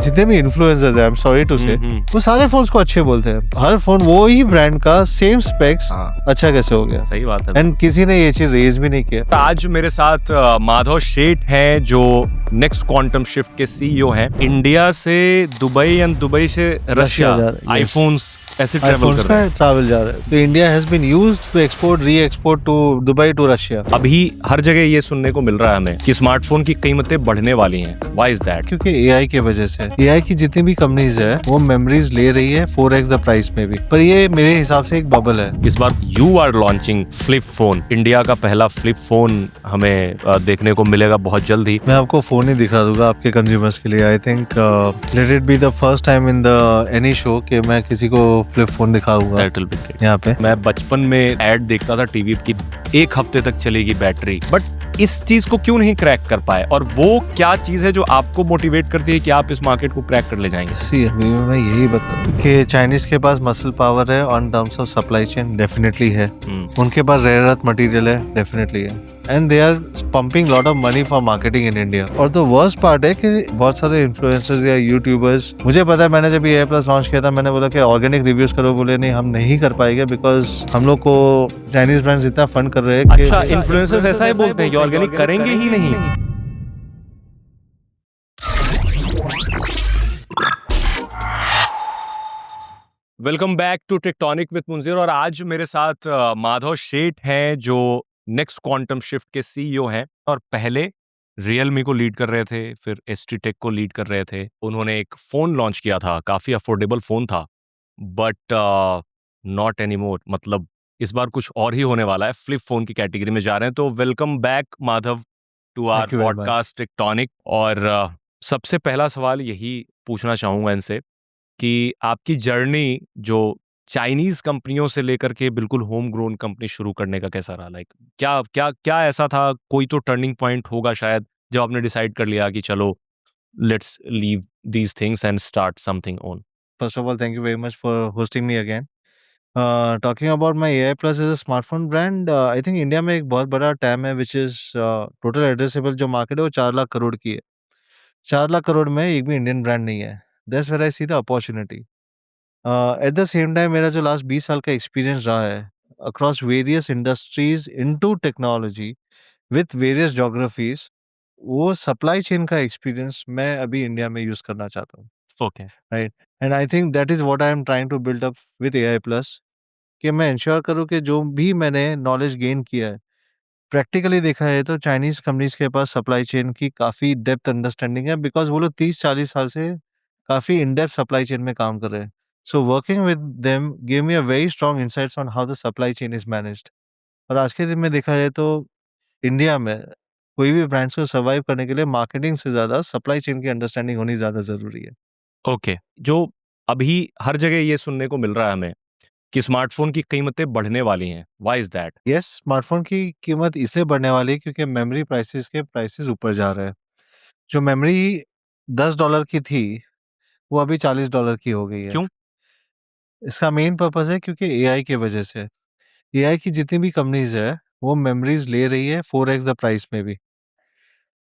जितने भी इन्फ्लुएंसर्स हैं, आई एम सॉरी टू से, वो सारे फोन्स को अच्छे बोलते हैं। हर फोन वो ही ब्रांड का सेम स्पेक्स अच्छा कैसे हो गया? सही बात है। एंड किसी ने ये चीज रेज भी नहीं किया। आज मेरे साथ माधव शेठ हैं जो नेक्स्ट क्वांटम शिफ्ट के सीईओ हैं। इंडिया से दुबई एंड दुबई से रशिया आईफोन्स ऐसे ट्रैवल कर रहे हैं। ट्रैवल जा रहे हैं। तो India has been used to export re export to Dubai to Russia. अभी हर जगह ये सुनने को मिल रहा है हमें कि स्मार्टफोन की कीमतें बढ़ने वाली हैं। Why is that? क्योंकि एआई की वजह से। एआई की जितनी भी कंपनीज है वो मेमोरीज ले रही है 4x द प्राइस में भी, पर ये मेरे हिसाब से एक बबल है। इस बार you are launching flip phone. India का पहला फ्लिप फोन हमें देखने को मिलेगा बहुत जल्द ही। मैं आपको फोन ही दिखा दूंगा आपके कंज्यूमर्स के लिए। I think let it be the first time in the any show कि मैं किसी को फ्लिप फोन दिखाऊंगा यहाँ पे। मैं बचपन में ऐड देखता था टीवी की, 1 हफ्ते तक चलेगी बैटरी, बट इस चीज को क्यों नहीं क्रैक कर पाए? और वो क्या चीज है जो आपको मोटिवेट करती है कि आप इस मार्केट को क्रैक कर ले जाएंगे? सी अभी मैं यही बता कि चाइनीज के पास मसल पावर है on terms of supply chain, definitely है। उनके पास रेयर अर्थ मटेरियल है, डेफिनेटली है। And they are pumping lot of money for marketing in India. और द वर्स्ट पार्ट है कि बहुत सारे इन्फ्लुएंसर्स या यूट्यूबर्स, मुझे पता है मैंने जब ये प्लस लॉन्च किया था मैंने बोला कि ऑर्गेनिक रिव्यूज करो, बोले नहीं हम नहीं कर पाएंगे बिकॉज हम लोग को चाइनीज ब्रांड्स इतना फंड कर रहे हैं। अच्छा, इन्फ्लुएंसर्स ऐसा ही बोलते हैं कि ऑर्गेनिक करेंगे ही नहीं। Welcome back to Tectonic with Munjeer. और आज मेरे साथ माधव शेठ हैं जो नेक्स्ट क्वांटम शिफ्ट के सीईओ हैं और पहले रियलमी को लीड कर रहे थे, फिर एसटी टेक को लीड कर रहे थे। उन्होंने एक फोन लॉन्च किया था, काफी अफोर्डेबल फोन था, बट नॉट एनी मोर। मतलब इस बार कुछ और ही होने वाला है, फ्लिप फोन की कैटेगरी में जा रहे हैं। तो welcome back Madhav to our podcast Tectonic. और सबसे पहला सवाल यही पूछना चाहूंगा इनसे कि आपकी जर्नी जो चाइनीज कंपनियों से लेकर के बिल्कुल होम ग्रोन कंपनी शुरू करने का कैसा रहा? लाइक क्या क्या क्या ऐसा था? कोई तो टर्निंग पॉइंट होगा शायद जब आपने डिसाइड कर लिया कि चलो let's leave these things and start something own. First of all thank you very much for hosting me again. Talking about my AI plus is a smartphone brand, I think India में एक बहुत बड़ा time है which is total addressable जो market है वो 4 लाख करोड़ की है। 4 लाख करोड़ में एक भी इंडियन ब्रांड नहीं है। That's where I see the opportunity. At the same time मेरा जो लास्ट 20 साल का एक्सपीरियंस रहा है across various industries into technology with various geographies, वो सप्लाई चेन का एक्सपीरियंस मैं अभी इंडिया में यूज करना चाहता हूँ। Okay, right, and I think that is what I am trying to build up with AI plus, कि मैं इंश्योर करूँ कि जो भी मैंने नॉलेज गेन किया है प्रैक्टिकली देखा है तो चाइनीज कंपनीज के पास सप्लाई चेन की काफ़ी डेप्थ अंडरस्टैंडिंग है, बिकॉज वो लोग 30-40 साल से काफ़ी इन डेप्थ सप्लाई चेन में काम कर रहे हैं। So working with them give me a very strong insights on how the supply chain is managed. और आज के दिन में देखा जाए तो इंडिया में कोई भी ब्रांड्स को सर्वाइव करने के लिए मार्केटिंग से ज़्यादा सप्लाई चेन की अंडरस्टैंडिंग होनी ज़्यादा ज़रूरी है। ओके। जो अभी हर जगह ये सुनने को मिल रहा है हमें कि स्मार्टफोन की कीमतें बढ़ने वाली हैं। Why is that? Yes, smartphone की कीमत इसलिए बढ़ने वाली है क्योंकि मेमोरी प्राइसेस के प्राइसेस ऊपर जा रहे हैं। जो मेमोरी $10 की थी वो अभी $40 की हो गई है। क्यों? इसका मेन पर्पस है क्योंकि एआई की वजह से। एआई की जितनी भी कंपनीज है वो मेमोरीज ले रही है 4x द प्राइस में भी,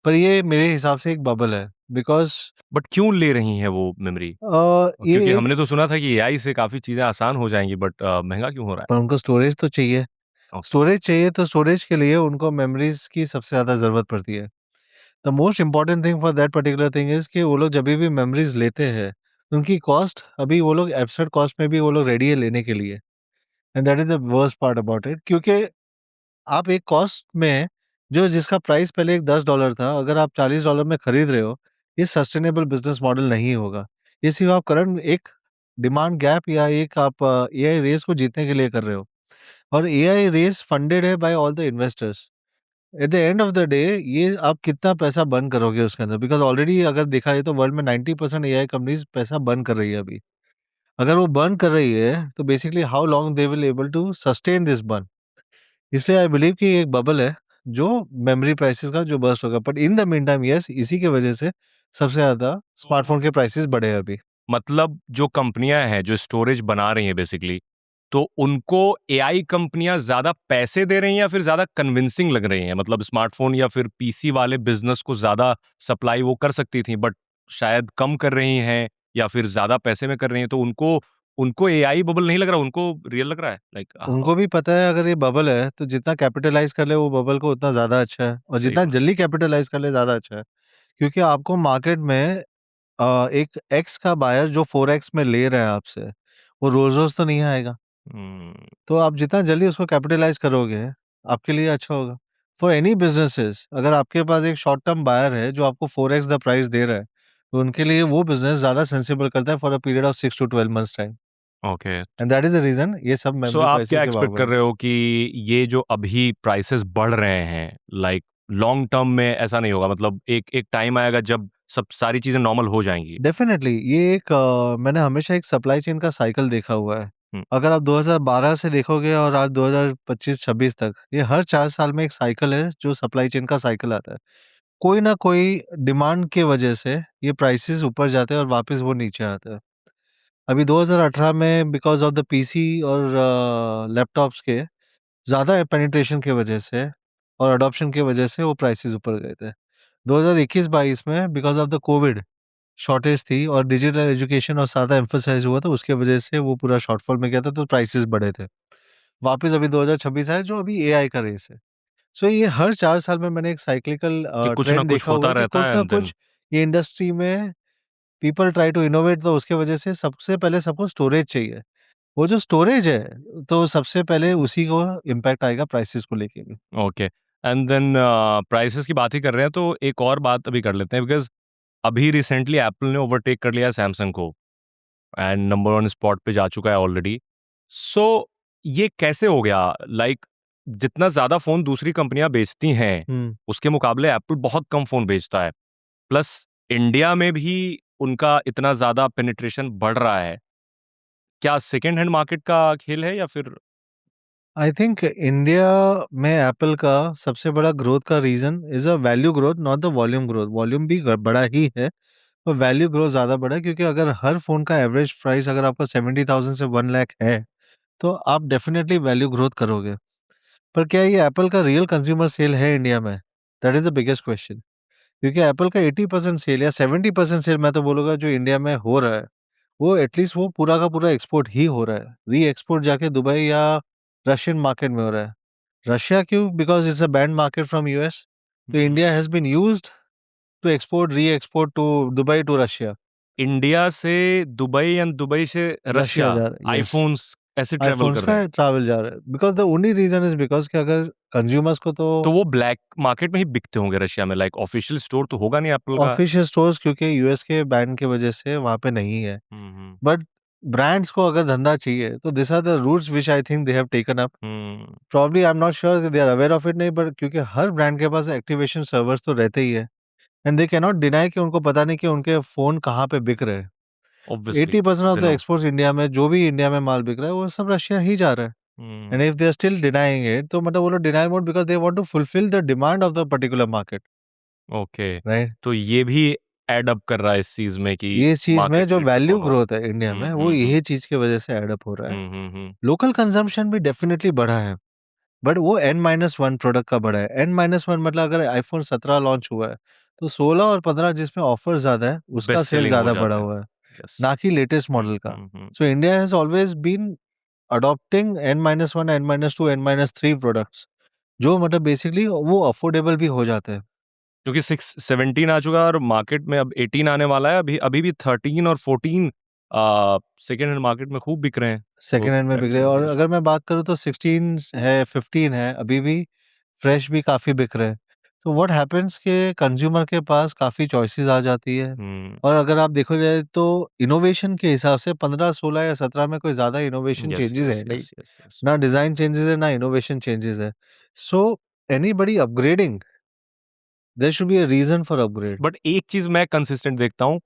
पर ये मेरे हिसाब से एक बबल है बिकॉज बट क्यों ले रही हैं वो मेमोरी? ये क्योंकि एक, हमने तो सुना था कि एआई से काफी चीजें आसान हो जाएंगी, बट महंगा क्यों हो रहा पर उनको स्टोरेज तो चाहिए। है? स्टोरेज चाहिए तो स्टोरेज के लिए उनको मेमोरीज की सबसे ज़्यादा ज़रूरत पड़ती है। The most important thing for that particular thing is कि वो लोग जब भी मेमोरीज लेते हैं उनकी कॉस्ट अभी वो लोग एब्सर्ड कॉस्ट में भी वो लोग रेडी है लेने के लिए। And that is the worst part about it, क्योंकि आप एक कॉस्ट में जो जिसका प्राइस पहले एक $10 था अगर आप $40 में खरीद रहे हो, ये सस्टेनेबल बिजनेस मॉडल नहीं होगा। ये सिर्फ आप करंट एक डिमांड गैप या एक आप AI रेस को जीतने के लिए कर रहे हो, और AI रेस फंडेड है by all the investors. At the end of the day ये आप कितना पैसा बर्न करोगे उसके अंदर, बिकॉज ऑलरेडी अगर देखा जाए तो वर्ल्ड में 90% AI कंपनीज पैसा बर्न कर रही है अभी। अगर वो बर्न कर रही है तो basically how long they will able to sustain this burn. इसलिए आई बिलीव कि एक बबल है जो मेमोरी प्राइसेस का जो बर्स्ट होगा, but in the mean time yes इसी की वजह से सबसे ज्यादा स्मार्टफोन के प्राइसेस बढ़े हैं अभी। मतलब जो कंपनियां हैं जो स्टोरेज बना रही हैं बेसिकली, तो उनको एआई कंपनियां ज्यादा पैसे दे रही हैं या फिर ज्यादा कन्विंसिंग लग रही हैं? मतलब स्मार्टफोन या फिर पीसी वाले बिजनेस को ज्यादा सप्लाई वो कर सकती थी, बट शायद कम कर रही हैं या फिर ज़्यादा पैसे में कर रही हैं, तो उनको उनको एआई बबल नहीं लग रहा, उनको रियल लग रहा है? लाइक उनको भी पता है अगर ये बबल है तो जितना कैपिटलाइज़ कर ले वो बबल को उतना ज़्यादा अच्छा है और सही जितना बात। जल्दी कैपिटलाइज़ कर ले ज़्यादा अच्छा है। क्योंकि आपको मार्केट में एक एक्स का बायर जो 4x में ले रहा है आपसे, वो रोज़-रोज़ तो नहीं आएगा। हुँ, तो आप जितना जल्दी उसको कैपिटलाइज़ करोगे, आपके लिए अच्छा होगा। फॉर एनी बिज़नेसेस अगर आपके पास एक शॉर्ट टर्म बायर है जो आपको 4x द प्राइस दे रहा है, तो उनके लिए वो बिज़नेस ज़्यादा सेंसिबल करता है for a period of 6 to 12 months time okay. And that is the reason ये सब सो मेमोरी आप प्राइसेज़ क्या के भाव एक्सपेक्ट कर बढ़े हैं। रहे हो कि ये जो अभी प्राइसेस बढ़ रहे हैं, लाइक लॉन्ग टर्म में ऐसा नहीं होगा? मतलब एक एक टाइम आएगा जब सब सारी चीज़ें नॉर्मल हो जाएँगी। डेफ़िनेटली ये एक मैंने हमेशा एक सप्लाई चेन का साइकिल देखा हुआ है। हुँ, अगर आप 2012 से देखोगे और आज 2025-26 तक, ये हर 4 साल में एक साइकिल है जो सप्लाई चेन का साइकिल आता है। कोई ना कोई डिमांड के वजह से ये प्राइसेज़ ऊपर जाते हैं और वापस वो नीचे आते हैं। अभी 2018 में बिकॉज़ ऑफ द पीसी और लैपटॉप्स के ज़्यादा पेनिट्रेशन की वजह से और अडॉप्शन की वजह से वो प्राइसेज़ ऊपर गए थे। 2021-22 में because of the Covid shortage थी और डिजिटल एजुकेशन और ज़्यादा एम्फसाइज़ हुआ था, उसके वजह से वो पूरा शॉर्टफॉल में गया था, तो प्राइसेज़ बढ़े थे। वापस अभी 2026 आया जो अभी एआई का रेस है। सो ये हर 4 साल में मैंने एक साइक्लिकल कि कुछ ना ट्रेंड कुछ देखा हुआ होता है कि रहता कुछ है ना एंड देन कुछ ये इंडस्ट्री में पीपल ट्राई टू इनोवेट तो उसके वजह से सबसे पहले सबको स्टोरेज चाहिए। वो जो स्टोरेज है, तो सबसे पहले उसी को इम्पैक्ट आएगा प्राइसेज़ को लेके भी। ओके एंड देन प्राइसेस की बात ही कर रहे हैं, तो एक और बात अभी कर लेते हैं बिकॉज़ अभी रिसेंटली एप्पल ने ओवरटेक कर लिया है सैमसंग को एंड नंबर 1 स्पॉट पे जा चुका है ऑलरेडी। सो ये कैसे हो गया? लाइक जितना ज़्यादा फ़ोन दूसरी कंपनियाँ बेचती हैं, हुँ। उसके मुकाबले एप्पल बहुत कम फ़ोन बेचता है। प्लस इंडिया में भी उनका इतना ज़्यादा पेनिट्रेशन बढ़ रहा है। क्या सेकंड हैंड मार्केट का खेल है या फिर आई थिंक इंडिया में एप्पल का सबसे बड़ा ग्रोथ का reason is a value growth not the volume growth. Volume भी बड़ा ही है और वैल्यू ग्रोथ ज़्यादा बड़ा है क्योंकि अगर हर फ़ोन का एवरेज प्राइस अगर आपका 70,000 से 1 लाख है, तो आप डेफ़िनेटली वैल्यू ग्रोथ करोगे। पर क्या ये एप्पल का रियल कंज़्यूमर सेल है इंडिया में? That is the biggest question. क्योंकि एप्पल का 80% सेल या 70% सेल मैं तो बोलूँगा जो इंडिया में हो रहा है, वो एटलीस्ट वो पूरा का पूरा एक्सपोर्ट ही हो रहा है। री-एक्सपोर्ट जाके दुबई या रशियन मार्केट में हो रहा है। रशिया क्यों? Because it's a banned market from US. तो India has been used to export, re-export to Dubai to Russia. India से दुबई एंड दुबई से रशिया रशिया जा रहा है, यस। आईफ़ोन्स ऐसे ट्रैवल आईफ़ोन्स कर रहे का हैं? ट्रैवल जा रहा है। Because the only reason is because कि अगर कंज्यूमर्स को तो तो वो ब्लैक मार्केट में ही बिकते होंगे रशिया में, लाइक ऑफिशियल स्टोर तो होगा नहीं एप्पल का? ऑफिशियल स्टोर्स क्योंकि यूएस के बैन की वजह से वहाँ पे नहीं है। Hmm, hmm. बट ब्रांड्स को अगर धंधा चाहिए तो this are the routes which I think they have taken up. Hmm, probably I am not sure they are aware of it नहीं बट क्योंकि हर ब्रांड के पास एक्टिवेशन सर्वर्स तो रहते ही है and they can not deny कि उनको पता नहीं कि उनके फ़ोन कहाँ पे बिक रहे हैं। Obviously 80% of they the no. Exports India में जो भी इंडिया में माल बिक रहा है वो सब रशिया ही जा रहा है। हुँ, and if they are still denying it तो मतलब वो लोग denial mode because they want to fulfil the demand of the particular market, okay. Right? तो ये भी ऐड अप कर रहा है इस चीज़ में कि ये चीज़ में मार्केट जो वैल्यू इलेक्ट्रिक ग्रोथ है इंडिया हुँ, में वो हुँ, हुँ। यही चीज़ की वजह से एड अप हो रहा है। हुँ, हुँ, हुँ। लोकल कंजम्पशन भी डेफिनिटली बढ़ा है, बट वो N-1 प्रोडक्ट का बढ़ा है। N-1 मतलब अगर आईफ़ोन 17 लॉन्च हुआ है, तो 16 और 15 जिसमें ऑफर ज़्यादा है, उसका बेस्ट सेल सेलिंग हो ज़्यादा बढ़ा जाता है। हुआ है, यस। ना कि लेटेस्ट हुँ, मॉडल का। Hmm, hmm. So India has always been adopting N-1, N-2, N-3 products जो मतलब बेसिकली वो अफोर्डेबल भी हो जाते हैं। क्योंकि 17 आ चुका है और मार्केट में अब 18 आने वाला है। अभी अभी भी 13 और 14 सेकंड हैंड मार्केट में खूब बिक रहे हैं। तो सेकंड हैंड में बिक दैट्स रहे हैं और यस। अगर मैं बात करूँ तो 16 है, 15 है, अभी भी फ्रेश भी काफ़ी बिक रहे हैं। तो व्हाट हैपेंस कि कंज्यूमर के पास काफ़ी चॉइसेस आ जाती है हुँ। और अगर आप देखो जाए तो इनोवेशन के हिसाब से 15, 16 या 17 में कोई ज़्यादा इनोवेशन यस, चेंजेस यस, है नहीं। Yes, yes, yes. ना डिज़ाइन चेंजेस है, ना इनोवेशन चेंजेस है। So anybody upgrading there should be a reason for upgrade. But एक चीज़ मैं कंसिस्टेंट देखता हूँ,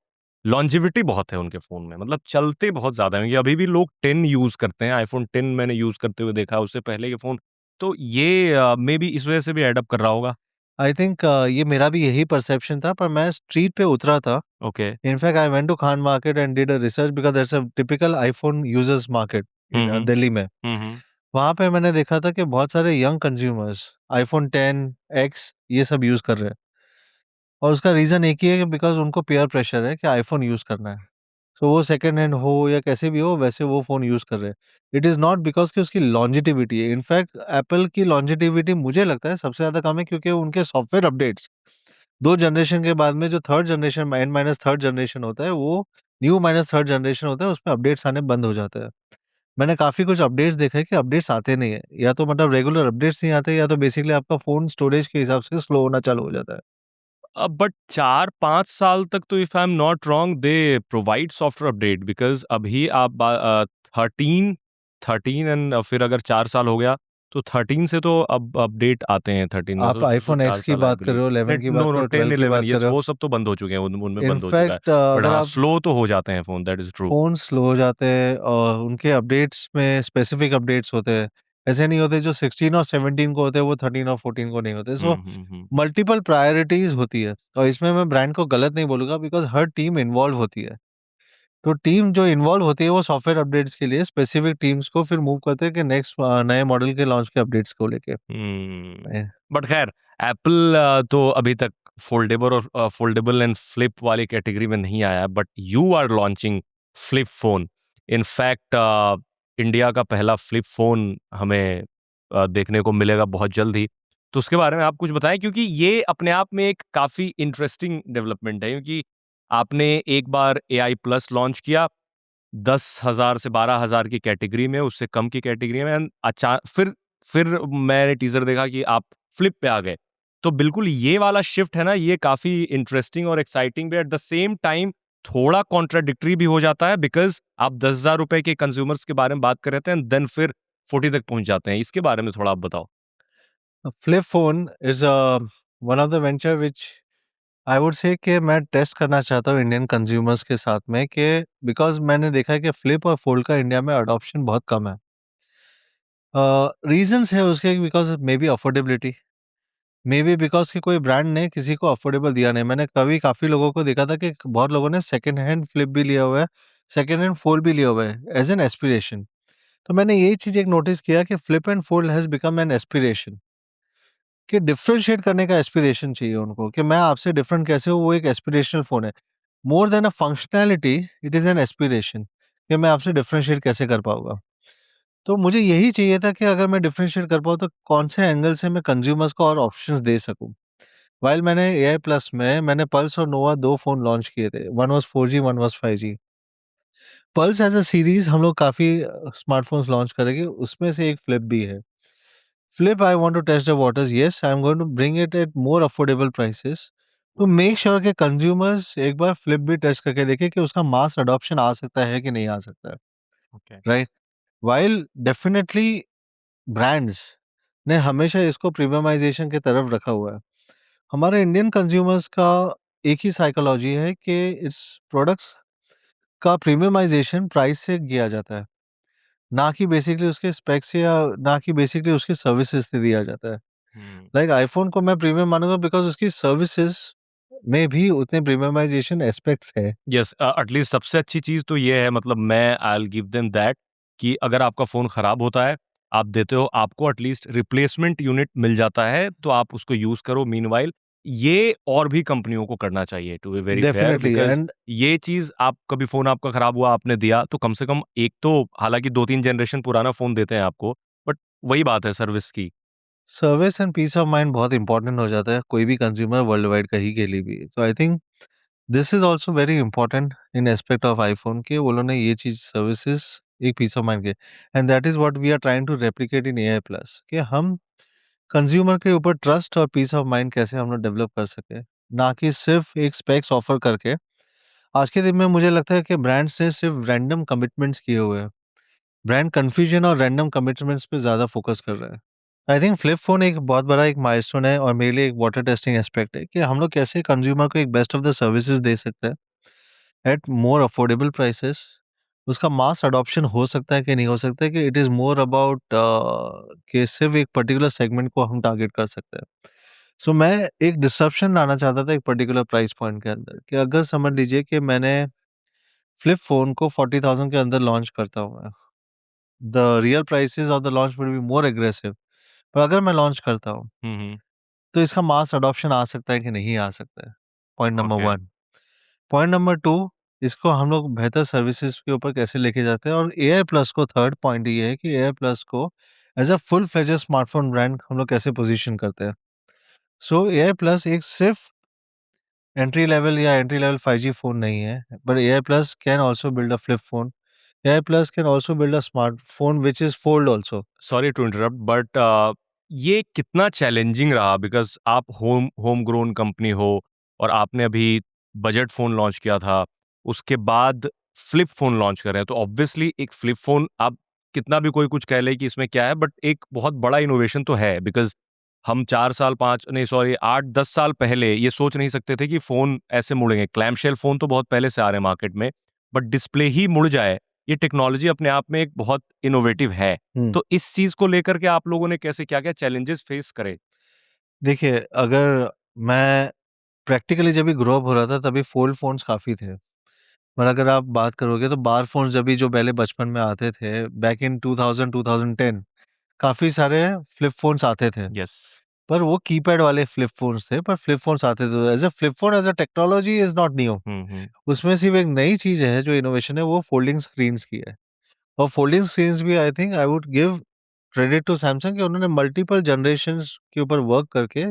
लॉन्जेविटी बहुत है उनके फ़ोन में, मतलब चलते बहुत ज़्यादा हैं। ये अभी भी लोग 10 यूज़ करते हैं, आईफ़ोन 10 मैंने यूज़ करते हुए देखा है, उससे पहले के फ़ोन। तो ये मेबी इस वजह से भी ऐड अप कर रहा होगा। आई थिंक ये मेरा भी यही परसेप्शन था पर मैं स्ट्रीट पे उतरा था। Okay. In fact, I went to Khan Market and did a research because that's a typical iPhone users market hmm, in हुँ। दिल्ली में। हुँ, हुँ। वहाँ पे मैंने देखा था कि बहुत सारे यंग कंज्यूमर्स iPhone 10, X ये सब यूज़ कर रहे हैं। और उसका रीज़न एक ही है कि बिकॉज़ उनको पीयर प्रेशर है कि आईफ़ोन यूज़ करना है। सो वो सेकंड हैंड हो या कैसे भी हो, वैसे वो फ़ोन यूज़ कर रहे हैं। इट इज़ नॉट बिकॉज़ कि उसकी लॉन्जेटिविटी है। इनफैक्ट एप्पल की लॉन्जेटिविटी मुझे लगता है सबसे ज़्यादा कम है, क्योंकि उनके सॉफ्टवेयर अपडेट्स 2 जनरेशन के बाद में जो third generation N minus third generation होता है, वो न्यू माइनस थर्ड जनरेशन होता है, उसमें अपडेट्स आने बंद हो जाते हैं। मैंने काफ़ी कुछ अपडेट्स देखा है कि अपडेट्स आते नहीं है। या तो मतलब रेगुलर अपडेट्स नहीं आते, या तो बेसिकली आपका फ़ोन स्टोरेज के हिसाब से स्लो होना चालू हो जाता है। बट 4-5 साल तक तो if I am not wrong they provide software update because अभी आप 13 13 एंड फिर अगर 4 साल हो गया तो 13 से तो अब अपडेट आते हैं 13 में आप तो आईफ़ोन 4 एक्स की साल आई बात कर बिलीव। रहे हो, 11 की बात नो, कर नो रहे हो, 10, 12 की 11 बात कर यस रहे हो। वो सब तो बंद हो चुके हैं, उनमें बंद हो चुका है। इनफैक्ट बट अगर हाँ, आप स्लो तो हो जाते हैं phone, that is true. Phone slow हो जाते हैं और उनके अपडेट्स में स्पेसिफिक अपडेट्स होते हैं। ऐसे नहीं होते जो 16 और 17 को होते हैं, वो 13 और 14 को नहीं होते। हुँ, सो हुँ, हुँ। मल्टीपल प्रायोरिटीज़ होती है, और इसमें मैं ब्रांड को गलत नहीं बोलूँगा, बिकॉज़ हर टीम इन्वॉल्व होती है। तो टीम जो इन्वॉल्व होती है वो सॉफ्टवेयर अपडेट्स के लिए स्पेसिफिक टीम्स को फिर मूव करते हैं कि नेक्स्ट नए मॉडल के लॉन्च के अपडेट्स को लेके। हुँ। बट ख़ैर एप्पल तो अभी तक फ़ोल्डेबल एंड फ्लिप वाली कैटेगरी में नहीं आया है, but you are launching flip phone. In fact India का पहला फ्लिप फ़ोन हमें देखने को मिलेगा बहुत जल्द ही। तो उसके बारे में आप कुछ बताएँ क्योंकि ये अपने आप में एक काफ़ी इंटरेस्टिंग डेवलपमेंट है क्योंकि आपने एक बार एआई प्लस लॉन्च किया 10,000 से 12,000 की कैटेगरी में, उससे कम की कैटेगरी में एंड फिर मैंने टीज़र देखा कि आप फ्लिप पे आ गए। तो बिल्कुल ये वाला शिफ्ट है ना, ये काफ़ी इंटरेस्टिंग और एक्साइटिंग भी एट द सेम टाइम थोड़ा कॉन्ट्राडिक्टरी भी हो जाता है बिकॉज़ आप ₹10,000 के कंज्यूमर्स के बारे में बात कर रहे थे एंड देन फिर 40 तक पहुँच जाते हैं। इसके बारे में थोड़ा आप बताओ? Flip phone is one of the venture which I would say कि मैं टेस्ट करना चाहता हूँ इंडियन कंज्यूमर्स के साथ में, कि बिकॉज़ मैंने देखा है कि फ्लिप और फोल्ड का इंडिया में अडॉप्शन बहुत कम है। रीज़न्स है उसके, because may be affordability, may be because कि कोई ब्रांड ने किसी को अफोर्डेबल दिया नहीं। मैंने कभी काफ़ी लोगों को देखा था कि बहुत लोगों ने सेकंड हैंड फ्लिप भी लिया हुआ है, सेकंड हैंड फोल्ड भी लिया हुआ है एज़ एन एस्पिरेशन। तो मैंने यही चीज़ एक नोटिस किया कि flip and fold has become an aspiration, कि डिफरेंशिएट करने का एस्पिरेशन चाहिए उनको, कि मैं आपसे डिफरेंट कैसे हूँ, वो एक एस्पिरेशनल फ़ोन है। More than a functionality, it is an aspiration, कि मैं आपसे डिफरेंशिएट कैसे कर पाऊँगा। तो मुझे यही चाहिए था कि अगर मैं डिफरेंशिएट कर पाऊँ तो कौन से एंगल से मैं कंज्यूमर्स को और ऑप्शंस दे सकूँ। व्हाइल मैंने एआई प्लस में मैंने पल्स और नोवा 2 फ़ोन लॉन्च किए थे। One was 4G, one was 5G। Pulse as a series हम लोग काफ़ी स्मार्टफ़ोन्स लॉन्च करेंगे, उसमें से एक फ्लिप भी है। Flip, I want to test the waters. Yes, I'm going to bring it at more affordable prices to make sure कि consumers एक बार फ्लिप भी टेस्ट करके देखें कि उसका मास अडॉप्शन आ सकता है कि नहीं आ सकता है, okay. Right? While definitely brands ने हमेशा इसको प्रीमियमाइजेशन की तरफ रखा हुआ है। हमारे इंडियन कंज्यूमर्स का एक ही साइकोलॉजी है कि इस प्रोडक्ट्स का प्रीमियमाइजेशन प्राइस से किया जाता है, ना कि बेसिकली उसके स्पेक्स से, या ना कि बेसिकली उसकी सर्विसेज से दिया जाता है। हुँ। लाइक आईफ़ोन को मैं प्रीमियम मानूँगा बिकॉज़ उसकी सर्विसेज़ में भी उतने प्रीमियमाइज़ेशन एस्पेक्ट्स है। यस, एटलीस्ट सबसे अच्छी चीज़ तो ये है मतलब मैं I will give them that कि अगर आपका फ़ोन खराब होता है, आप देते हो, आपको एटलीस्ट रिप्लेसमेंट यूनिट मिल जाता है, तो आप उसको यूज़ करो मीनव्हाइल। ये और भी कंपनियों को करना चाहिए to be very fair definitely because and ये चीज़ आप कभी फ़ोन आपका खराब हुआ, आपने दिया, तो कम से कम एक तो हालाँकि 2-3 जनरेशन पुराना फ़ोन देते हैं आपको, बट वही बात है सर्विस की। Service and peace of mind बहुत इम्पोर्टेंट हो जाता है, कोई भी कंज्यूमर वर्ल्ड वाइड कहीं के लिए भी। So I think this is also very important in aspect of iPhone, कि वो लोगों ने ये चीज़ सर्विसेज़ एक पीस ऑफ माइंड के, and that is what we are trying to replicate in AI plus, कि हम कंज्यूमर के ऊपर ट्रस्ट और पीस ऑफ माइंड कैसे हम लोग डेवलप कर सकें, ना कि सिर्फ़ एक स्पेक्स ऑफ़र करके। आज के दिन में मुझे लगता है कि ब्रांड्स ने सिर्फ रैंडम कमिटमेंट्स किए हुए हैं। ब्रांड कन्फ्यूजन और रैंडम कमिटमेंट्स पे ज़्यादा फोकस कर रहा है। आई थिंक फ्लिप फ़ोन एक बहुत बड़ा एक माइलस्टोन है, और मेरे लिए एक वाटर टेस्टिंग एस्पेक्ट है कि हम लोग कैसे कंज्यूमर को एक बेस्ट ऑफ द सर्विसेज दे सकते हैं एट मोर अफोर्डेबल प्राइसेस। उसका मास अडॉप्शन हो सकता है कि नहीं हो सकता है, कि इट इज़ मोर अबाउट कि सिर्फ एक पर्टिकुलर सेगमेंट को हम टारगेट कर सकते हैं। सो मैं एक डिसरप्शन लाना चाहता था एक पर्टिकुलर प्राइस पॉइंट के अंदर, कि अगर समझ लीजिए कि मैंने फ्लिप फ़ोन को 40,000 के अंदर लॉन्च करता हूँ मैं। The real prices of the launch will be more aggressive, पर अगर मैं लॉन्च करता हूँ, हुँ, हुँ। तो इसका मास अडॉप्शन आ सकता है कि नहीं आ सकता है? Point number Okay. 1। Point number 2, इसको हम लोग बेहतर सर्विसेज के ऊपर कैसे लेके जाते हैं, और एआई प्लस को थर्ड पॉइंट ये है कि एआई प्लस को as a full fledged smartphone brand हम लोग कैसे पोजीशन करते हैं। सो एआई प्लस एक सिर्फ एंट्री लेवल या एंट्री लेवल 5G फोन नहीं है, but AI plus can also build a flip phone. AI plus can also build a smartphone which is fold also. Sorry to interrupt but ये कितना challenging रहा because आप home grown company हो और आपने अभी बजट फोन लॉन्च किया था, उसके बाद फ्लिप फोन लॉन्च कर रहे हैं, तो ऑब्वियसली एक फ्लिप फोन आप कितना भी कोई कुछ कह ले कि इसमें क्या है, बट एक बहुत बड़ा इनोवेशन तो है बिकॉज हम 4 साल 5 नहीं सॉरी 8-10 साल पहले ये सोच नहीं सकते थे कि फोन ऐसे मुड़ेंगे। क्लैम शेल फोन तो बहुत पहले से आ रहे हैं मार्केट में, बट डिस्प्ले ही मुड़ जाए, ये टेक्नोलॉजी अपने आप में एक बहुत इनोवेटिव है। तो इस चीज को लेकर के आप लोगों ने कैसे क्या क्या चैलेंजेस फेस करे? देखिए, अगर मैं प्रैक्टिकली जब भी ग्रो अप हो रहा था तभी फोल्ड फोन्स काफ़ी थे। पर अगर आप बात करोगे तो बार फ़ोन्स जब भी जो पहले बचपन में आते थे, बैक इन 2000-2010 काफ़ी सारे फ्लिप फ़ोन्स आते थे। यस। पर वो कीपैड वाले फ्लिप फ़ोन्स थे, पर फ्लिप फ़ोन्स आते थे। As a flip phone as a technology is not new. Hmm. उसमें सिर्फ़ एक नई चीज़ है जो इनोवेशन है, वो फ़ोल्डिंग स्क्रीन्स की है। और फ़ोल्डिंग स्क्रीन्स भी I think I would give credit to Samsung कि उन्होंने मल्टीपल जनरेशंस के ऊपर वर्क करके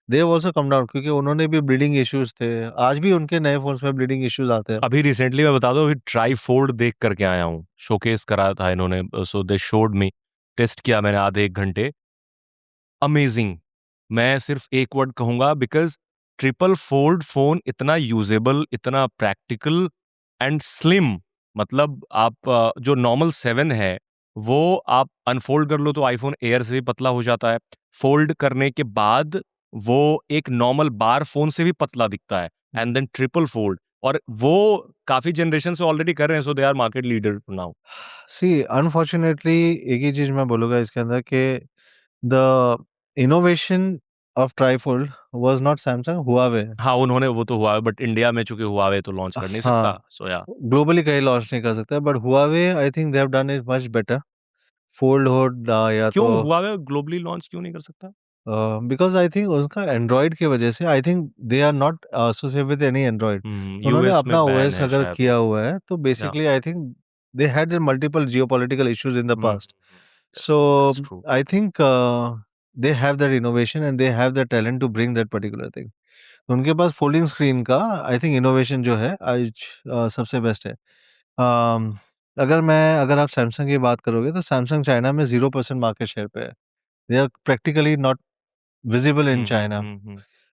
they have also come down, क्योंकि उन्होंने भी ब्लीडिंग इश्यूज़ थे। आज भी उनके नए फ़ोन्स में ब्लीडिंग इश्यूज़ आते हैं। अभी रिसेंटली मैं बता दूं, अभी ट्राई फोल्ड देख करके आया हूँ, शोकेस करा था इन्होंने, सो दे शोड मी, टेस्ट किया मैंने आधे 1 घंटे। अमेजिंग। मैं सिर्फ एक वर्ड कहूंगा बिकॉज ट्रिपल फोल्ड फोन इतना यूजेबल, इतना प्रैक्टिकल एंड स्लिम। मतलब आप जो नॉर्मल 7 है वो आप अनफोल्ड कर लो तो आईफोन एयर से भी पतला हो जाता है, फोल्ड करने के बाद वो एक नॉर्मल बार फोन से भी पतला दिखता है, एंड देन ट्रिपल फोल्ड, और वो काफी जनरेशन से ऑलरेडी कर रहे हैं, so they are market leader now. See unfortunately एक ही चीज़ मैं बोलूँगा इसके अंदर कि the innovation of trifold was not Samsung, Huawei है। हाँ, उन्होंने वो तो हुआ, बट इंडिया में चूंकि हुआवे तो लॉन्च कर नहीं सकता, हाँ, सो या। ग्लोबली कहीं लॉन्च नहीं कर सकता, but Huawei I think they have done it much better. Fold हो या क्यों तो हुआवे ग्लोबली लॉन्च क्यों नहीं कर सकता? बिकॉज़ आई थिंक उसका एंड्रॉयड की वजह से I think they are not associated with any Android. उन्होंने यूएस अपना में बैन ओएस है अगर शायद किया वो। हुआ है तो या। Basically I think they had multiple geopolitical issues in the past. Yes, So that's true. I think they have that innovation and they have the talent to bring that particular thing. उनके पास folding screen का I think innovation जो है आज सबसे best है। अगर आप Samsung की बात करोगे तो सैमसंग चाइना में 0% मार्केट शेयर पे है। They are practically not visible in China.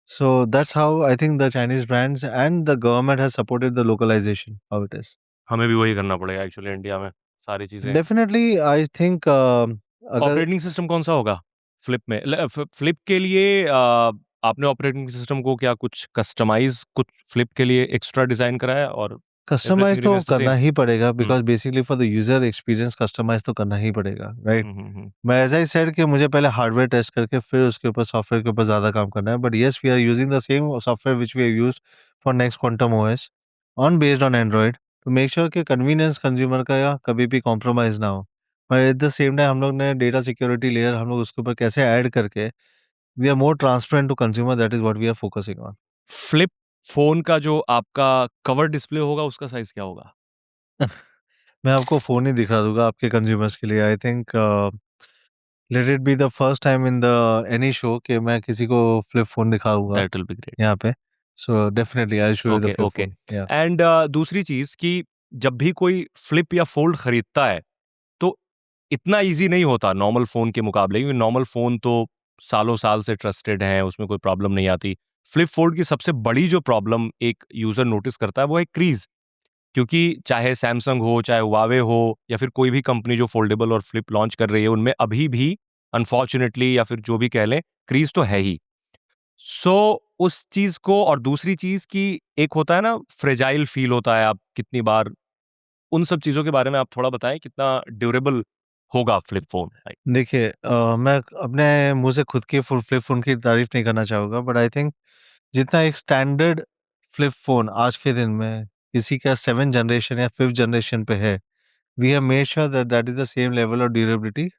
So that's how I think the Chinese brands and the government has supported the localization, how it is. हमें भी वही करना पड़ेगा एक्चुअली इंडिया में सारी चीजें। Definitely, I think अगर ऑपरेटिंग सिस्टम कौन सा होगा फ्लिप में? फ्लिप के लिए आपने ऑपरेटिंग सिस्टम को क्या कुछ कस्टमाइज, कुछ फ्लिप के लिए एक्स्ट्रा डिजाइन कराया, और कस्टमाइज़ एवरीथिंग तो रिमेन्स द करना सेम? ही पड़ेगा, hmm because basically for the user experience customise तो करना ही पड़ेगा, राइट? हम्म। मैं एज़ आई सेड कि मुझे पहले हार्डवेयर टेस्ट करके फिर उसके ऊपर सॉफ्टवेयर के ऊपर ज़्यादा काम करना है। But yes, we are using the same software which we have used for next quantum OS on based on Android to make sure कि कन्वीनियंस कंज्यूमर का या कभी भी कॉम्प्रोमाइज़ ना हो। पर एट द सेम टाइम हम लोग ने डेटा सिक्योरिटी लेयर हम लोग उसके ऊपर कैसे ऐड करके we are more transparent to consumer, that is what we are focusing on. Flip phone का जो आपका कवर डिस्प्ले होगा उसका साइज क्या होगा? मैं आपको फ़ोन ही दिखा दूँगा आपके कंज्यूमर्स के लिए। I think let it be the first time in the any show कि मैं किसी को फ्लिप फ़ोन दिखाऊँगा दैट विल बी ग्रेट। यहाँ पे। So definitely I will show you the okay flip okay. Phone. या एंड दूसरी चीज कि जब भी कोई फ्लिप या फोल्ड खरीदता है तो इतना इजी नहीं होता नॉर्मल फोन के मुकाबले, क्योंकि नॉर्मल फोन तो सालों साल से ट्रस्टेड है, उसमें कोई प्रॉब्लम नहीं आती। फ्लिप फोल्ड की सबसे बड़ी जो प्रॉब्लम एक यूजर नोटिस करता है वो है क्रीज, क्योंकि चाहे सैमसंग हो, चाहे हुआवे हो, या फिर कोई भी कंपनी जो फोल्डेबल और फ्लिप लॉन्च कर रही है, उनमें अभी भी अनफॉर्चुनेटली या फिर जो भी कह लें, क्रीज तो है ही। सो उस चीज को, और दूसरी चीज की एक होता है ना फ्रेजाइल फील होता है, आप कितनी बार, उन सब चीजों के बारे में आप थोड़ा बताएं कितना ड्यूरेबल होगा फ्लिप फोन? देखिए, मैं अपने मुँह से खुद की फ्लिप फ़ोन की तारीफ़ नहीं करना चाहूँगा, बट आई थिंक जितना एक स्टैंडर्ड फ्लिप फ़ोन आज के दिन में किसी का 7th जनरेशन या 5th जनरेशन पे है, we have made sure that that is the same level of durability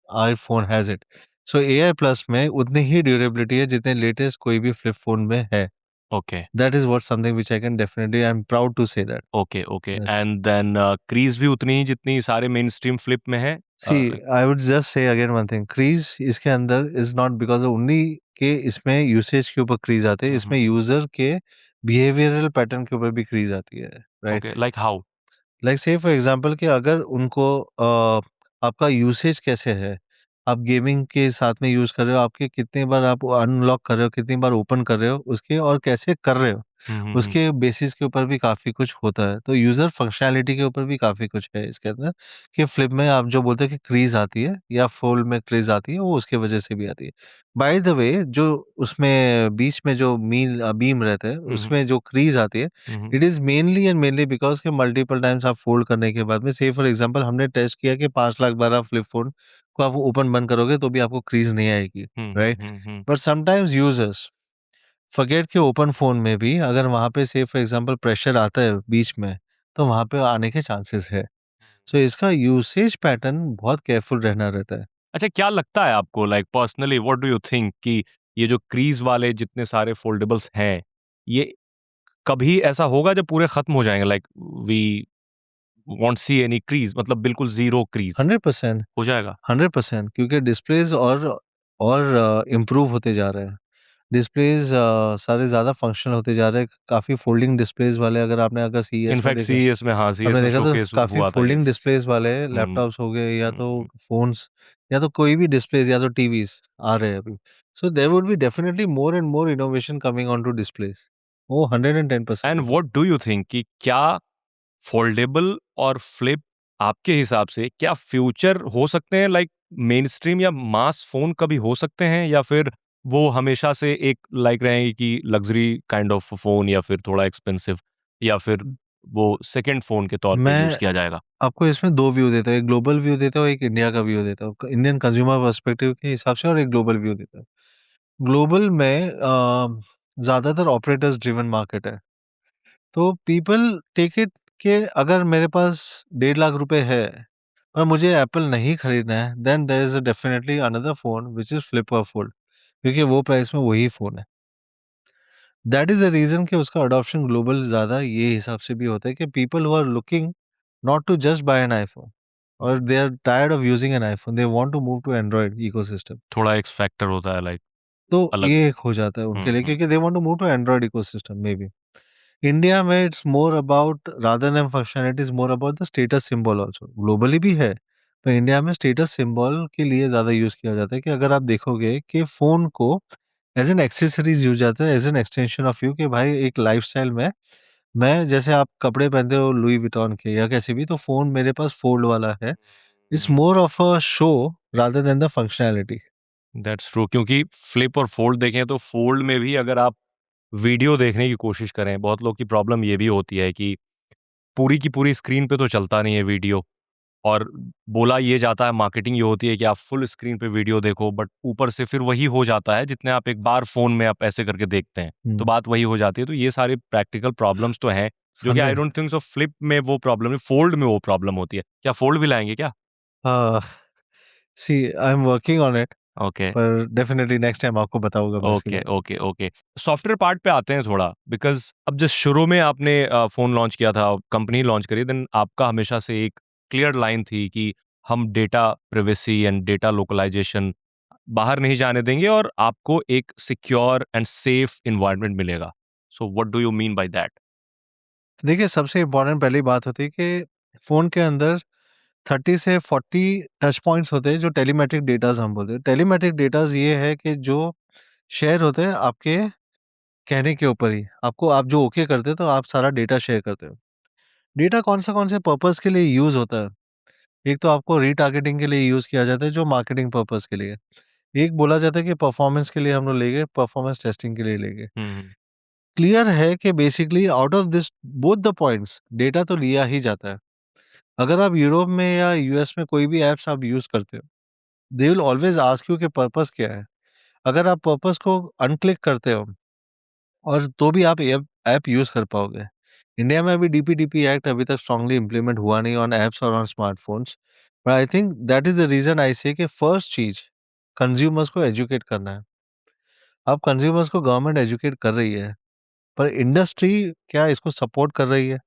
iPhone has it. So AI plus में उतनी ही ड्यूरेबिलिटी है जितने लेटेस्ट कोई भी फ्लिप फ़ोन में है। Okay, That is what something which I can definitely, I'm proud to say that. Okay, okay, Yes. And then crease भी उतनी ही जितनी सारे मेनस्ट्रीम फ्लिप में है? See, I would just say again one thing. Crease इसके अंदर is not because of only के इसमें यूसेज के ऊपर क्रीज आते हैं, इसमें यूजर के बिहेवियरल पैटर्न के ऊपर भी क्रीज आती है, right? Okay, like how? Like से फॉर एग्जांपल कि अगर उनको आपका यूसेज कैसे है, आप गेमिंग के साथ में यूज कर रहे हो, आपके कितनी बार आप अनलॉक कर रहे हो, कितनी बार ओपन कर रहे हो, उसके और कैसे कर रहे हो, उसके बेसिस के ऊपर भी काफ़ी कुछ होता है। तो यूज़र फंक्शनैलिटी के ऊपर भी काफ़ी कुछ है इसके अंदर, कि फ्लिप में आप जो बोलते हैं कि क्रीज़ आती है या फोल्ड में क्रीज़ आती है, वो उसकी वजह से भी आती है। बाय द वे, जो उसमें बीच में जो बीम रहता है, उसमें जो क्रीज़ आती है, it is mainly and mainly because कि मल्टीपल टाइम्स आप फोल्ड करने के बाद में, से फॉर एग्जांपल हमने टेस्ट किया कि 5 लाख बार आप फ्लिप फ़ोन को आप ओपन बंद करोगे तो भी आपको क्रीज़ नहीं आएगी, right? But sometimes users forget कि ओपन फ़ोन में भी अगर वहाँ पे से फॉर एग्जांपल प्रेशर आता है बीच में, तो वहाँ पे आने के चांसेस है। सो इसका यूसेज पैटर्न बहुत केयरफुल रहना रहता है। अच्छा, क्या लगता है आपको, like personally what do you think कि ये जो क्रीज़ वाले जितने सारे फोल्डेबल्स हैं, ये कभी ऐसा होगा जब पूरे खत्म हो जाएँगे, like we won't see any crease, मतलब बिल्कुल ज़ीरो क्रीज़ 100%, हो जाएगा? 100% क्योंकि डिस्प्लेज़ और इम्प्रूव होते जा रहे हैं। डिस्प्लेज़ सारे ज़्यादा फंक्शनल होते जा रहे हैं। काफ़ी फोल्डिंग डिस्प्लेज़ वाले, अगर सीईएस में इनफैक्ट देखा, सीईएस में, हाँ, सीईएस आपने में देखा तो शोकेस काफ़ी हुआ था, फोल्डिंग यस। डिस्प्लेज़ वाले हुँ, लैपटॉप्स हो गए या हुँ, तो हुँ। फ़ोन्स या तो कोई भी डिस्प्लेज़ या तो टीवीज़ आ रहे हैं अभी। So there would be definitely more and more innovation coming on to displays. वो 110% एंड होगा। व्हाट डू यू थिंक कि क्या फोल्डेबल और फ्लिप आपके हिसाब से क्या फ्यूचर हो सकते हैं, लाइक मेनस्ट्रीम या मास फोन कभी हो सकते हैं, या फिर वो हमेशा से एक लाइक रहेंगे कि लग्जरी काइंड ऑफ फोन, या फिर थोड़ा एक्सपेंसिव, या फिर वो सेकंड फोन के तौर पे यूज मैं किया जाएगा? आपको इसमें 2 व्यू देता हूँ, एक ग्लोबल व्यू देता हूँ, एक इंडिया का व्यू देता हूँ। इंडियन कंज्यूमर पर्सपेक्टिव के हिसाब से और एक ग्लोबल व्यू देता हूँ। ग्लोबल में ज़्यादातर ऑपरेटर्स ड्रिवन मार्केट है। तो पीपल टेक इट कि अगर मेरे पास 1.5 लाख है, पर मुझे एप्पल नहीं खरीदना है, then there is definitely another phone which is flip और फोल्ड, क्योंकि वो प्राइस में वही फ़ोन है। दैट इज़ द रीज़न कि उसका अडॉप्शन ग्लोबल ज़्यादा ये हिसाब से भी होता है कि people who are looking not to just buy an iPhone और they are tired of using an iPhone, they want to move to Android ecosystem. थोड़ा एक्स फैक्टर होता है, लाइक तो अलग। ये एक हो जाता है उनके लिए, हम्म। क्योंकि they want to move to Android ecosystem may be. India में it's more about rather than functionality is more about the status symbol also. Globally भी है, पर इंडिया में स्टेटस सिंबल के लिए ज़्यादा यूज़ किया जाता है कि अगर आप देखोगे कि फ़ोन को एज़ एन एक्सेसरीज़ यूज़ जाता है, as an extension of you, कि भाई एक लाइफ़स्टाइल में मैं जैसे आप कपड़े पहनते हो लुई विटॉन के या कैसे भी, तो फ़ोन मेरे पास फ़ोल्ड वाला है। It's more of a show rather than the functionality. That's true, क्योंकि फ्लिप और फोल्ड देखें तो फोल्ड में भी अगर आप वीडियो देखने की कोशिश करें, बहुत लोग की प्रॉब्लम ये भी होती है कि पूरी की पूरी स्क्रीन पे तो चलता नहीं है वीडियो, और बोला ये जाता है, मार्केटिंग ये होती है कि आप फुल स्क्रीन पे वीडियो देखो, बट ऊपर से फिर वही हो जाता है जितने आप एक बार फ़ोन में आप ऐसे करके देखते हैं, तो हुँ, बात वही हो जाती है। तो ये सारे प्रैक्टिकल प्रॉब्लम्स तो हैं, जो कि आई 100 डोंट थिंक सो फ्लिप में वो प्रॉब्लम है, फोल्ड में वो प्रॉब्लम होती है। क्या फोल्ड भी लाएँगे क्या? Uh, see I am working on it, okay. पर डेफिनिटली नेक्स्ट टाइम आपको बताऊँगा मैं इसके ओके, बारे में। Okay, okay. सॉफ्टवेयर पार्ट पे आते हैं थोड़ा, बिकॉज़ अब जस्ट शुरू में आपने फ़ोन लॉन्च किया था, कंपनी लॉन्च करी, देन आपका हमेशा से एक क्लियर लाइन थी कि हम data privacy and data localisation बाहर नहीं जाने देंगे, और आपको एक सिक्योर एंड सेफ एनवायरनमेंट मिलेगा। So what do you mean by that? देखिए, सबसे इम्पोर्टेंट पहली बात होती है कि फ़ोन के अंदर 30 से 40 टच पॉइंट्स होते हैं, जो टेलीमेट्रिक डेटाज़ हम बोलते हैं। टेलीमेट्रिक डेटाज़ ये है कि जो शेयर होते हैं आपके कहने के ऊपर ही। आपको आप जो ओके करते हो, तो आप सारा डेटा शेयर करते हो। डेटा कौन से पर्पज़ के लिए यूज़ होता है? एक तो आपको रीटारगेटिंग के लिए यूज़ किया जाता है, जो मार्केटिंग पर्पज़ के लिए। एक बोला जाता है कि परफॉर्मेंस के लिए हम लोग लेंगे, परफॉर्मेंस टेस्टिंग के लिए लेंगे। हुँ, हुँ। क्लियर है कि basically out of this both the points data तो लिया ही जाता है। अगर आप यूरोप में या यूएस में कोई भी ऐप्स आप यूज़ करते हो, they will always ask you कि पर्पज़ क्या है? अगर आप पर्पज़ को अनक्लिक करते हो और तो भी आप ऐप ऐप यूज़ कर पाओगे। इंडिया में अभी डीपीडीपी एक्ट अभी तक स्ट्रांगली इम्प्लीमेंट हुआ नहीं ऑन ऐप्स और on smartphones. But I think that is the reason I से कि फर्स्ट चीज़ कंज़्यूमर्स को एजुकेट करना है। अब कंज़्यूमर्स को गवर्नमेंट एजुकेट कर रही है। पर इंडस्ट्री क्या इसको सपोर्ट कर रही है?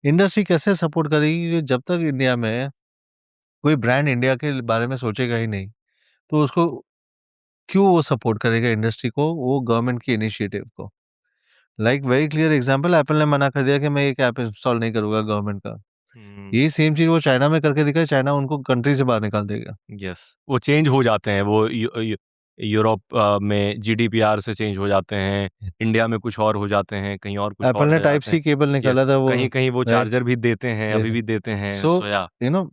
इंडस्ट्री कैसे सपोर्ट करेगी कि जब तक इंडिया में कोई ब्रांड इंडिया के बारे में सोचेगा ही नहीं, तो उसको क्यों वो सपोर्ट करेगा इंडस्ट्री को, वो गवर्नमेंट की इनिशिएटिव को? Like very clear example, Apple ने मना कर दिया कि मैं एक ऐप इंस्टॉल नहीं करूँगा गवर्नमेंट का। यही सेम चीज़ वो चाइना में करके दिखाए, चाइना उनको कंट्री से बाहर निकाल देगा। यस, वो चेंज हो जाते हैं, वो यूरोप में जीडीपीआर से चेंज हो जाते हैं, इंडिया में कुछ और हो जाते हैं, कहीं और कुछ एप्पल और ने हो टाइप जाते सी हैं। केबल निकाला यस, था वो, कहीं-कहीं वो राइट? चार्जर भी देते हैं, दे अभी भी देते हैं, सो सो या you know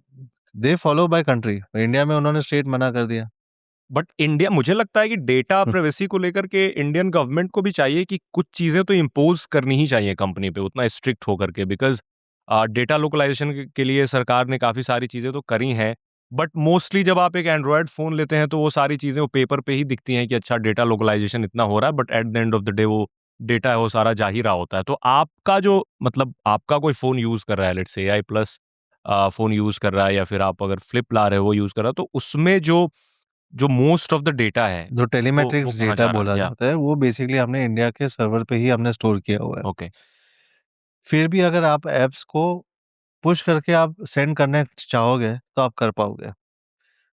they follow by country. India में उन्होंने स्ट्रेट मना कर दिया। बट इंडिया, मुझे लगता है कि डेटा प्राइवेसी को लेकर के इंडियन गवर्नमेंट को भी चाहिए कि कुछ चीजें तो इम्पोज करनी ही चाहिए कंपनी पे, उतना स्ट्रिक्ट होकर के, बिकॉज डेटा लोकलाइजेशन के लिए सरकार ने काफी सारी चीजें तो करी हैं, बट मोस्टली जब आप एक एंड्रॉयड फोन लेते हैं तो वो सारी चीजें वो पेपर पे ही दिखती हैं कि अच्छा डेटा लोकलाइजेशन इतना हो रहा है, but at the end of the day वो डेटा है वो सारा जा ही रहा होता है। तो आपका जो, मतलब आपका कोई फोन यूज कर रहा है, let's say AI plus phone use कर रहा है, या फिर आप अगर फ्लिप ला रहे हो वो यूज कर रहा है, तो उसमें जो जो मोस्ट ऑफ द डेटा है जो वो टेलीमेट्रिक्स कहाँ डेटा जा रहा बोला है? या जाता है, वो बेसिकली हमने इंडिया के सर्वर पे ही हमने स्टोर किया हुआ है। ओके। फिर भी अगर आप ऐप्स को पुश करके आप सेंड करना चाहोगे, तो आप कर पाओगे।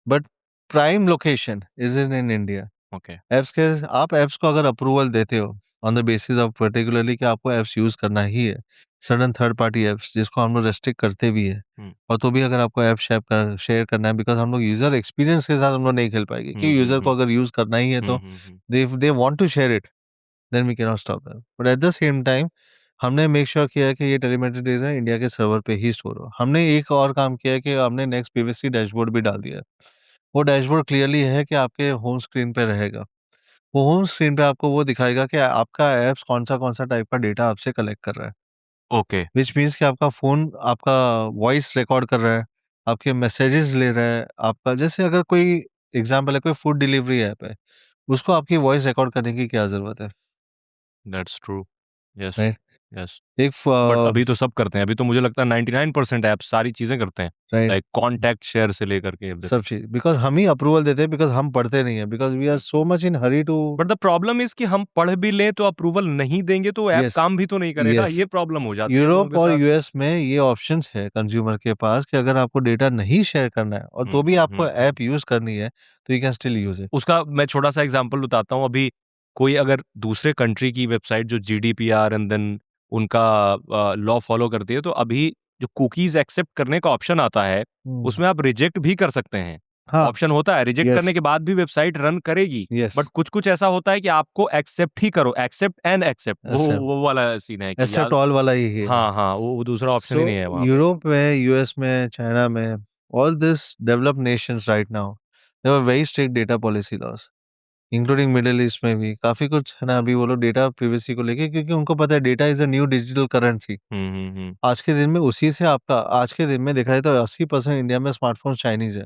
But prime location is in India. Okay. Apps के आप ऐप्स को अगर अप्रूवल देते हो on the basis of particularly कि आपको ऐप्स यूज़ करना ही है, सडन थर्ड पार्टी ऐप्स जिसको हम लोग रेस्ट्रिक्ट करते भी है, हम्म, और तो भी अगर आपको ऐप शेयर करना है, बिकॉज हम लोग यूज़र एक्सपीरियंस के साथ हम लोग नहीं खेल पाएंगे, हम्म, कि यूज़र हम्म, को अगर यूज़ करना ही है हम्म, तो they want to share it, then we can not stop them. But at the same time हमने मेक श्योर किया है कि ये टेलीमेट्री डेटा इंडिया के सर्वर पे ही स्टोर हो। हमने एक और काम किया है कि हमने नेक्स्ट पीवीसी डैशबोर्ड भी डाल दिया है। वो डैशबोर्ड क्लियरली है कि आपके होम स्क्रीन पे रहेगा। वो होम स्क्रीन पे आपको वो दिखाएगा कि आपका ऐप्स कौन-सा टाइप का डेटा आपसे कलेक्ट कर रहा है। ओके। व्हिच मीन्स कि आपका फ़ोन आपका वॉइस रिकॉर्ड कर रहा है, आपके मैसेजेस ले रहा है, आपका जैसे अगर कोई एग्ज़ाम्पल है, कोई फूड डिलीवरी ऐप है, उसको आपकी वॉइस रिकॉर्ड करने की क्या ज़रूरत है, that's true. Yes. Right? Yes. एक बट फ अभी तो सब करते हैं, अभी तो मुझे लगता है 99% ऐप्स सारी चीजें करते हैं, राइट, लाइक कॉन्टैक्ट शेयर से लेकर के सब एवरीथिंग। चीज़ बिकॉज़ हम ही अप्रूवल देते हैं, बिकॉज़ हम पढ़ते नहीं हैं, because we are so much in hurry to. But the problem is कि हम पढ़ भी लें तो अप्रूवल नहीं देंगे तो ऐप यस, काम भी तो नहीं करेगा, यस। ये प्रॉब्लम हो जाती है लोगों यूरोप के और साथ। यूएस में ये ऑप्शंस है कंज्यूमर के पास कि अगर आपको डेटा नहीं शेयर करना है और तो भी आपको हम्म। ऐप यूज़ करनी है, तो you can still use it. उसका मैं छोटा सा एग्जांपल बताता हूँ। अभी कोई अगर दूसरे कंट्री की वेबसाइट जो जीडीपीआर एंड देन उनका लॉ फॉलो करती है, तो अभी जो कुकीज एक्सेप्ट करने का ऑप्शन आता है हुँ। उसमें आप रिजेक्ट भी कर सकते हैं। हाँ, ऑप्शन होता है, रिजेक्ट यस, करने के बाद भी वेबसाइट रन करेगी, यस, बट कुछ कुछ ऐसा होता है कि आपको एक्सेप्ट ही करो, एक्सेप्ट एंड एक्सेप्ट, एक्सेप्ट वो वाला सीन है कि यार। एक्सेप्ट ऑल वाला ही है। हाँ हाँ, वो दूसरा ऑप्शन सो ही नहीं है वहाँ पे। यूरोप में, यूएस में, चाइना में, all this developed Nations right now, they have very strict data policy laws, including middle east में भी काफ़ी कुछ है ना, अभी वो लोग डेटा प्राइवेसी को लेके, क्योंकि उनको पता है data is a new digital currency. Hmm. आज के दिन में उसी से आपका आज के दिन में देखा जाए तो 80% इंडिया में स्मार्टफ़ोन चाइनीज़ है।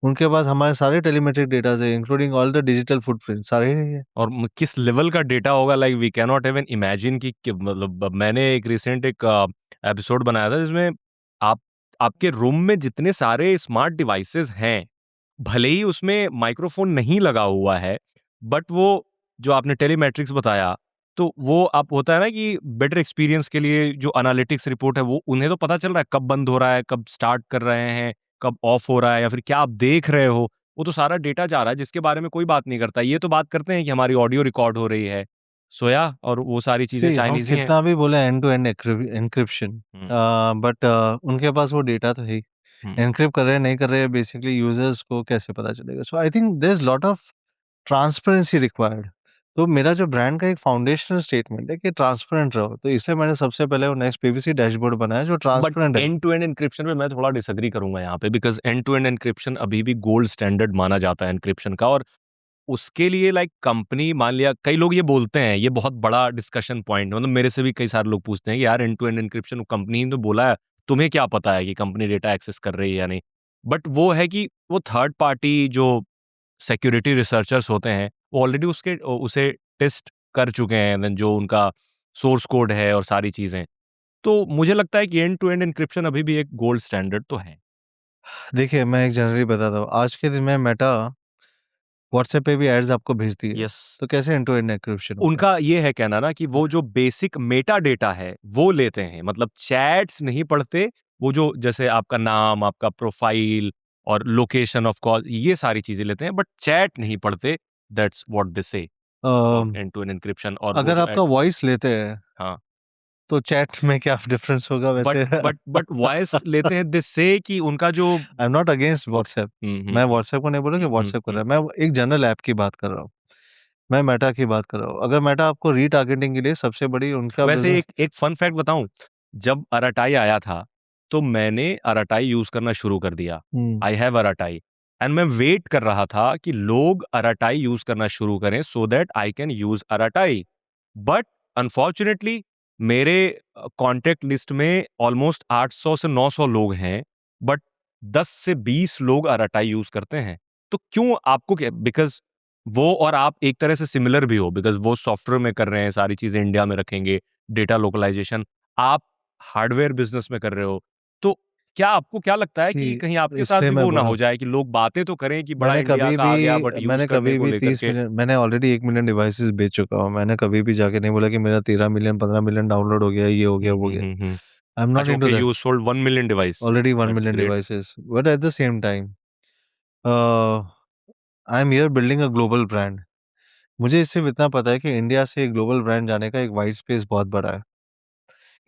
उनके पास हमारे सारे टेलीमेट्रिक डेटाज़ है, including all the digital footprint सारे ही है। और किस लेवल का डेटा होगा, like we can not even imagine कि मतलब मैंने एक रिसेंट एक एपिसोड बनाया था जिसमें आप आपके रूम में जितने सारे स्मार्ट डिवाइसेस हैं, भले ही उसमें माइक्रोफोन नहीं लगा हुआ है, बट वो जो आपने टेलीमेट्रिक्स बताया, तो वो आप होता है ना कि बेटर एक्सपीरियंस के लिए जो एनालिटिक्स रिपोर्ट है वो उन्हें तो पता चल रहा है कब बंद हो रहा है, कब स्टार्ट कर रहे हैं, कब ऑफ हो रहा है, या फिर क्या आप देख रहे हो, वो तो सारा डेटा जा रहा है जिसके बारे में कोई बात नहीं करता। ये तो बात करते हैं कि हमारी ऑडियो रिकॉर्ड हो रही है, सोया, और वो सारी चीजें सी हम चाइनीज़ ही हैं। कितना भी बोले end to end encryption, hmm, but उनके पास वो डेटा तो है ही। हुँ। एन्क्रिप्ट कर रहे हैं, नहीं कर रहे हैं, बेसिकली यूज़र्स को कैसे पता चलेगा? So I think there is lot of transparency required. तो मेरा जो ब्रांड का एक फाउंडेशनल स्टेटमेंट है कि ट्रांसपेरेंट रहो, तो इसलिए मैंने सबसे पहले वो नेक्स्ट पीवीसी डैशबोर्ड बनाया जो बट ट्रांसपेरेंट है। एंड टू एंड एन्क्रिप्शन में मैं थोड़ा डिसएग्री करूँगा यहाँ पे, because end to end encryption अभी भी गोल्ड स्टैंडर्ड माना जाता है एन्क्रिप्शन का, और उसके लिए लाइक कंपनी, मान लिया कई लोग ये बोलते हैं, ये बहुत बड़ा डिस्कशन पॉइंट, मतलब मेरे से भी कई सारे लोग पूछते हैं कि यार end to end encryption company ने तो बोला है, तुम्हें क्या पता है कि कंपनी डेटा एक्सेस कर रही है या नहीं? बट वो है कि वो थर्ड पार्टी जो सिक्योरिटी रिसर्चर्स होते हैं, वो ऑलरेडी उसे टेस्ट कर चुके हैं, देन जो उनका सोर्स कोड है और सारी चीज़ें। तो मुझे लगता है कि एंड टू एंड एन्क्रिप्शन अभी भी एक गोल्ड स्टैंडर्ड तो है। देखिए, मैं एक जनरली बताता हूँ, आज के दिन में मेटा व्हाट्सएप पे भी एड्स आपको भेजती है, यस, तो कैसे एंड टू एंड एन्क्रिप्शन होगा? उनका ये है कहना ना कि वो जो बेसिक मेटा डेटा है वो लेते हैं, मतलब चैट्स नहीं पढ़ते, वो जो जैसे आपका नाम, आपका प्रोफाइल और लोकेशन ऑफ कॉल, ये सारी चीजें लेते हैं, बट चैट नहीं पढ़ते। That's what they say about end to end encryption. और वो अगर जो आपका वॉइस लेते हैं, हाँ, तो चैट में क्या डिफरेंस होगा बट वैसे? बट वॉइस लेते हैं दे से कि उनका जो आई एम नॉट अगेंस्ट व्हाट्सएप। मैं व्हाट्सएप को नहीं बोल रहा कि व्हाट्सएप कर रहा है, मैं एक जनरल ऐप की बात कर रहा हूँ। मैं मेटा की बात कर रहा हूँ। अगर मेटा आपको रीटारगेटिंग के लिए सबसे बड़ी उनका वैसे बिजनेस। एक फन फैक्ट बताऊं, जब अराटाई आया था तो मैंने अराटाई यूज करना शुरू कर दिया। आई हैव अराटाई एंड मैं वेट कर रहा था कि लोग अराटाई यूज करना शुरू करें so that I can use Arattai. But unfortunately मेरे कांटेक्ट लिस्ट में ऑलमोस्ट 800 से 900 लोग हैं, बट 10 से 20 लोग अराटाई यूज करते हैं। तो क्यों आपको क्या, बिकॉज वो और आप एक तरह से सिमिलर भी हो, बिकॉज वो सॉफ्टवेयर में कर रहे हैं, सारी चीजें इंडिया में रखेंगे, डेटा लोकलाइजेशन, आप हार्डवेयर बिजनेस में कर रहे हो। तो क्या आपको क्या लगता है सी कि कहीं आपके साथ इसलिए भी मैं वो ना बोल रहा हो हूँ, जाए कि लोग बातें तो करें कि बड़ा इंडिया का आ गया, बट यूज करने को लेकर 30 के। मिलियन, मैंने ऑलरेडी 1 मिलियन डिवाइसेस बेच चुका हूँ। मैंने कभी भी जाके नहीं बोला कि मेरा 13 मिलियन 15 मिलियन डाउनलोड हो गया, ये हो गया, वो गया। आई एम नॉट अच्छा, into okay, that. You sold 1 million device. Already one that's million great. Devices, but at the same time I am here building a global brand. मुझे सिर्फ इतना पता है कि इंडिया से ग्लोबल ब्रांड जाने का एक वाइड स्पेस बहुत बड़ा है।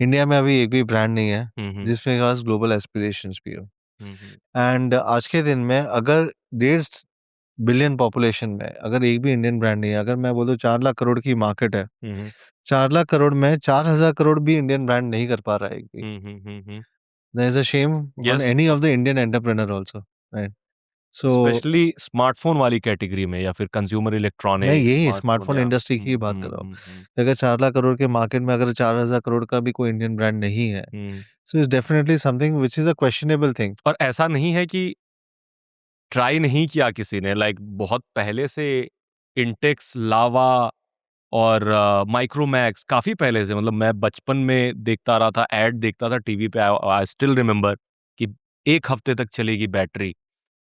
इंडिया में अभी एक भी ब्रांड नहीं है जिसमें पास ग्लोबल एस्पिरेशंस भी हो। एंड आज के दिन में अगर 1.5 बिलियन पॉपुलेशन में अगर एक भी इंडियन ब्रांड नहीं है, अगर मैं बोलूँ 4 लाख करोड़ की मार्केट है, 4 लाख करोड़ में 4,000 करोड़ भी इंडियन ब्रांड नहीं कर पा रहा है एक भी। There is a shame on yes, any of the Indian entrepreneur also, right? So specially smartphone वाली कैटेगरी में या फिर कंज्यूमर मैं इलेक्ट्रॉनिक्स, यही स्मार्टफोन, स्मार्टफोन या इंडस्ट्री की ही बात कर रहा हूँ। अगर 4 लाख करोड़ के मार्केट में अगर 4,000 करोड़ का भी कोई इंडियन ब्रांड नहीं है, so it's definitely something which is a questionable thing. और ऐसा नहीं है कि ट्राई नहीं किया किसी ने, लाइक बहुत पहले से इंटेक्स, लावा और माइक्रोमैक्स काफी पहले से, मतलब मैं बचपन में देखता रहा था, ऐड देखता था टीवी पे। आई स्टिल रिमेम्बर कि 1 हफ्ते तक चलेगी बैटरी।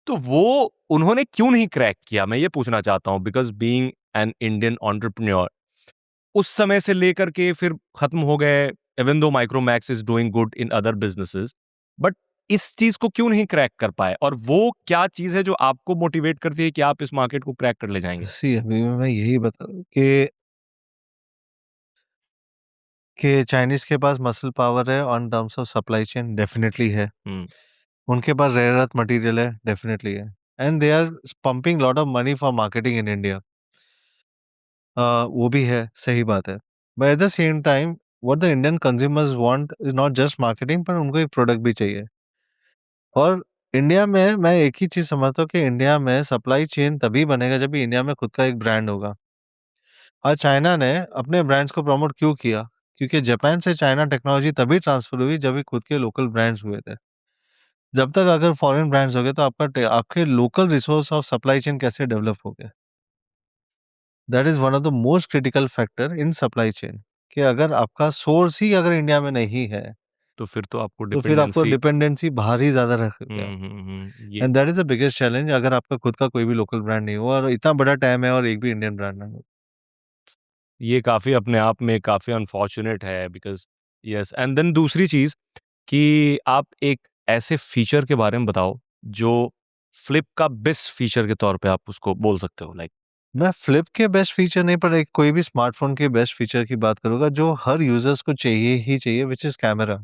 तो वो उन्होंने क्यों नहीं क्रैक किया, मैं ये पूछना चाहता हूँ, because being an Indian entrepreneur उस समय से लेकर के फिर खत्म हो गए। Even though Micromax is doing good in other businesses, but इस चीज को क्यों नहीं क्रैक कर पाए, और वो क्या चीज है जो आपको मोटिवेट करती है कि आप इस मार्केट को क्रैक कर ले जाएंगे? सी अभी मैं यही बता रहा हूँ कि चाइनीज के पास मसल पावर है on terms of supply chain, definitely है। उनके पास रेयर अर्थ मटेरियल है, डेफिनेटली है। And they are pumping lot of money for marketing in India. वो भी है, सही बात है। But at the same time what the Indian consumers want is not just marketing, पर उनको एक प्रोडक्ट भी चाहिए। और इंडिया में मैं एक ही चीज समझता हूँ कि इंडिया में सप्लाई चेन तभी बनेगा जब भी इंडिया में खुद का एक ब्रांड होगा। और चाइना ने अपने ब्रांड्स को प्रमोट क्यों किया? क्योंकि जापान से चाइना टेक्नोलॉजी तभी ट्रांसफर हुई जब भी खुद के लोकल ब्रांड्स हुए थे। जब तक अगर फॉरेन ब्रांड्स हो गए तो आपके local resource of supply chain कैसे डेवलप हो गए? That is one of the most critical factor in supply chain, कि अगर आपका सोर्स ही अगर इंडिया में नहीं है, तो फिर तो आपको तो फिर आपको डिपेंडेंसी। डिपेंडेंसी बाहर ही ज्यादा रखोगे आप। ये and that is the biggest challenge, अगर आपका खुद का कोई भी लोकल ब्रांड नहीं हो और इतना बड़ा टाइम है और एक भी इंडियन ब्रांड ना हो। ये काफी अपने आप में काफी अनफॉर्चुनेट है, बिकॉज यस, एंड देन दूसरी चीज कि आप एक ऐसे फीचर के बारे में बताओ जो फ्लिप का बेस्ट फीचर के तौर पे आप उसको बोल सकते हो, लाइक। मैं फ्लिप के बेस्ट फीचर नहीं, पर एक कोई भी स्मार्टफोन के बेस्ट फीचर की बात करूंगा जो हर यूजर्स को चाहिए ही चाहिए, विच इज कैमरा।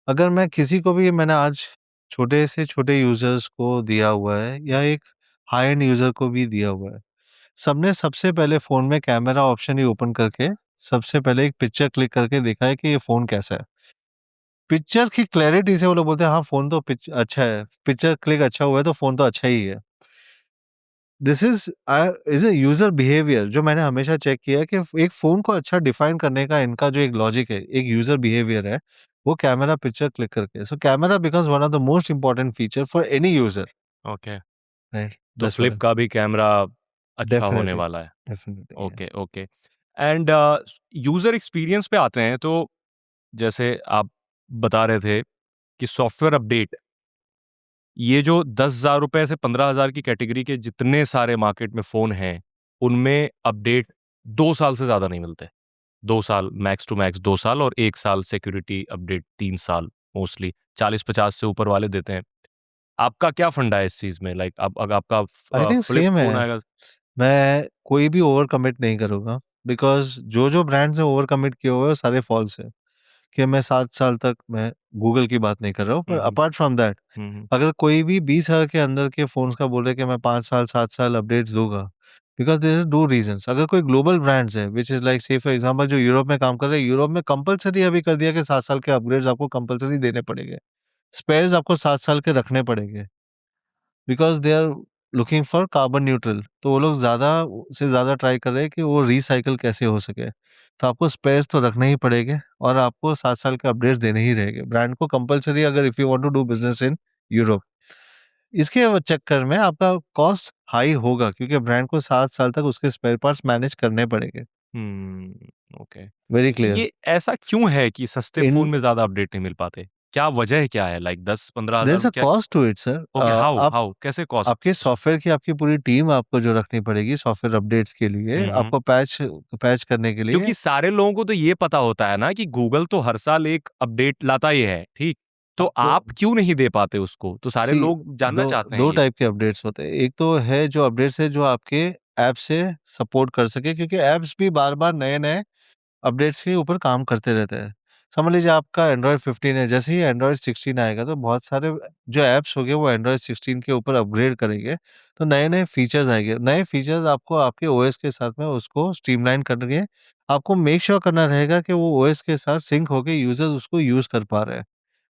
अगर मैं किसी को भी, मैंने आज छोटे से छोटे यूजर्स को दिया हुआ है या एक हाई एंड यूजर को भी दिया हुआ है, सबने सबसे पहले फोन में कैमरा ऑप्शन ही ओपन करके सबसे पहले एक पिक्चर क्लिक करके देखा है कि ये फोन कैसा है। पिक्चर की क्लैरिटी से वो लोग बोलते हैं हाँ फोन तो अच्छा है, पिक्चर क्लिक अच्छा हुआ है तो फोन तो अच्छा ही है। This is a user behaviour जो मैंने हमेशा चेक किया है कि एक फोन को अच्छा डिफाइन करने का इनका जो एक लॉजिक है, एक यूजर बिहेवियर है, वो कैमरा पिक्चर क्लिक करके। So camera becomes one of the most important feature for any user, okay, right? तो दैट्स फ्लिप व्हाट। का भी कैमरा अच्छा होने डेफिनेटली, वाला है। Definitely. Okay, okay. And user experience पे आते हैं, तो जैसे आप बता रहे थे कि सॉफ्टवेयर अपडेट ये जो 10,000 रुपए से 15,000 की कैटेगरी के जितने सारे मार्केट में फ़ोन हैं, उनमें अपडेट 2 साल से ज़्यादा नहीं मिलते। 2 साल मैक्स टू मैक्स 2 साल और 1 साल सिक्योरिटी अपडेट 3 साल मोस्टली 40-50 से ऊपर वाले देते हैं। आपका क्या फंडा है इस चीज़ में? लाइक अब अगर आपका I think flip same phone है। आएगा। मैं कोई भी ओवर कमिट नहीं करूँगा, बिकॉज़ जो ब्रांड्स ने ओवर कमिट किए हुए हैं, वो सारे फॉल्स हैं। कि मैं 7 साल तक, मैं गूगल की बात नहीं कर रहा हूँ, पर हुँ, हुँ। अपार्ट फ्रॉम दैट, हुँ, हुँ। अगर कोई भी 20,000 के अंदर के फ़ोन्स का बोल रहा है कि मैं 5 साल, 7 साल अपडेट्स दूँगा, बिकॉज़ देयर इज़ 2 रीज़न्स। अगर कोई ग्लोबल ब्रांड्स है, व्हिच इज़ लाइक से फॉर एग्ज़ाम्पल जो यूरोप में काम कर रहे हैं, यूरोप में कंपल्सरी अभी कर दिया कि 7 साल के अपग्रेड्स आपको कंपल्सरी देने पड़ेंगे। स्पेयर्स आपको 7 साल के रखने पड़ेंगे। Because they are looking for carbon neutral, तो वो लोग ज़्यादा से ज़्यादा ट्राई कर रहे हैं कि वो रिसाइकिल कैसे हो सके। तो आपको स्पेयर्स तो रखने ही पड़ेंगे और आपको 7 साल के अपडेट्स देने ही रहेंगे। ब्रांड को कंपल्सरी, अगर if you want to do business in Europe. इसके चक्कर में आपका कॉस्ट हाई होगा, क्योंकि ब्रांड को 7 साल तक उसके स्पेयर पार्ट्स मैनेज करने पड़ेंगे। हुँ, ओके। वेरी तो क्लियर। ये ऐसा क्यों है कि सस्ते इन फ़ोन में ज़्यादा अपडेट नहीं मिल पाते? क्या वजह क्या है? लाइक 10-15 देयर हज़ार इज़ में अ क्या? Cost to it sir. Okay, how आप हाउ कैसे कॉस्ट? आपके सॉफ्टवेयर की आपकी पूरी टीम आपको जो रखनी पड़ेगी सॉफ्टवेयर अपडेट्स के लिए, हुँ, हुँ। आपको पैच पैच करने के लिए। क्योंकि सारे लोगों को तो ये पता होता है ना कि गूगल तो हर साल एक अपडेट लाता ही है, ठीक? तो आपको आप क्यों नहीं दे पाते उसको? तो सारे सी लोग जानना दो चाहते हैं दो ये। टाइप के अपडेट्स होते हैं। एक तो है जो अपडेट्स है जो आपके ऐप से सपोर्ट कर सके, क्योंकि ऐप्स भी बार-बार नए-नए अपडेट्स के ऊपर काम करते रहते हैं। समझ लीजिए आपका एंड्रॉयड 15 है, जैसे ही एंड्रॉयड 16 आएगा तो बहुत सारे जो ऐप्स होंगे वो एंड्रॉयड 16 के ऊपर अपग्रेड करेंगे, तो नए-नए फीचर्स आएँगे। नए फीचर्स आपको आपके ओएस के साथ में उसको स्ट्रीमलाइन करके आपको मेक श्योर करना रहेगा कि वो ओएस के साथ सिंक होके यूज़र्स उसको यूज़ कर पा रहे हैं।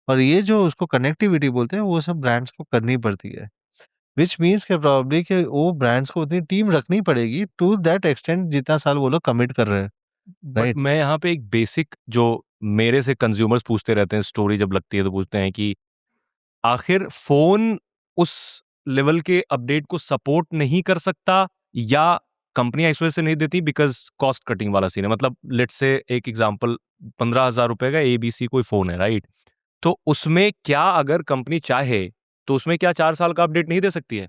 और ये जो उसको कनेक्टिविटी बोलते हैं, वो सब ब्रांड्स को करनी पड़ती है। व्हिच मीन्स कि प्रोबब्ली कि वो ब्रांड्स को उतनी टीम रखनी पड़ेगी टू दैट एक्सटेंट जितना साल वो लोग कमिट कर रहे हैं, बट राइट? मैं यहाँ पे एक बेसिक जो मेरे से कंज्यूमर्स पूछते रहते हैं, स्टोरी जब लगती है तो पूछते हैं कि आखिर फ़ोन उस लेवल के अपडेट को सपोर्ट नहीं कर सकता या कंपनियाँ इस वजह से नहीं देती बिकॉज़ कॉस्ट कटिंग वाला सीन है। मतलब लेट्स से एक एग्ज़ाम्पल ₹15,000 का एबीसी कोई फ़ोन है, राइट? तो उसमें क्या अगर कंपनी चाहे, तो उसमें क्या 4 साल का अपडेट नहीं दे सकती है?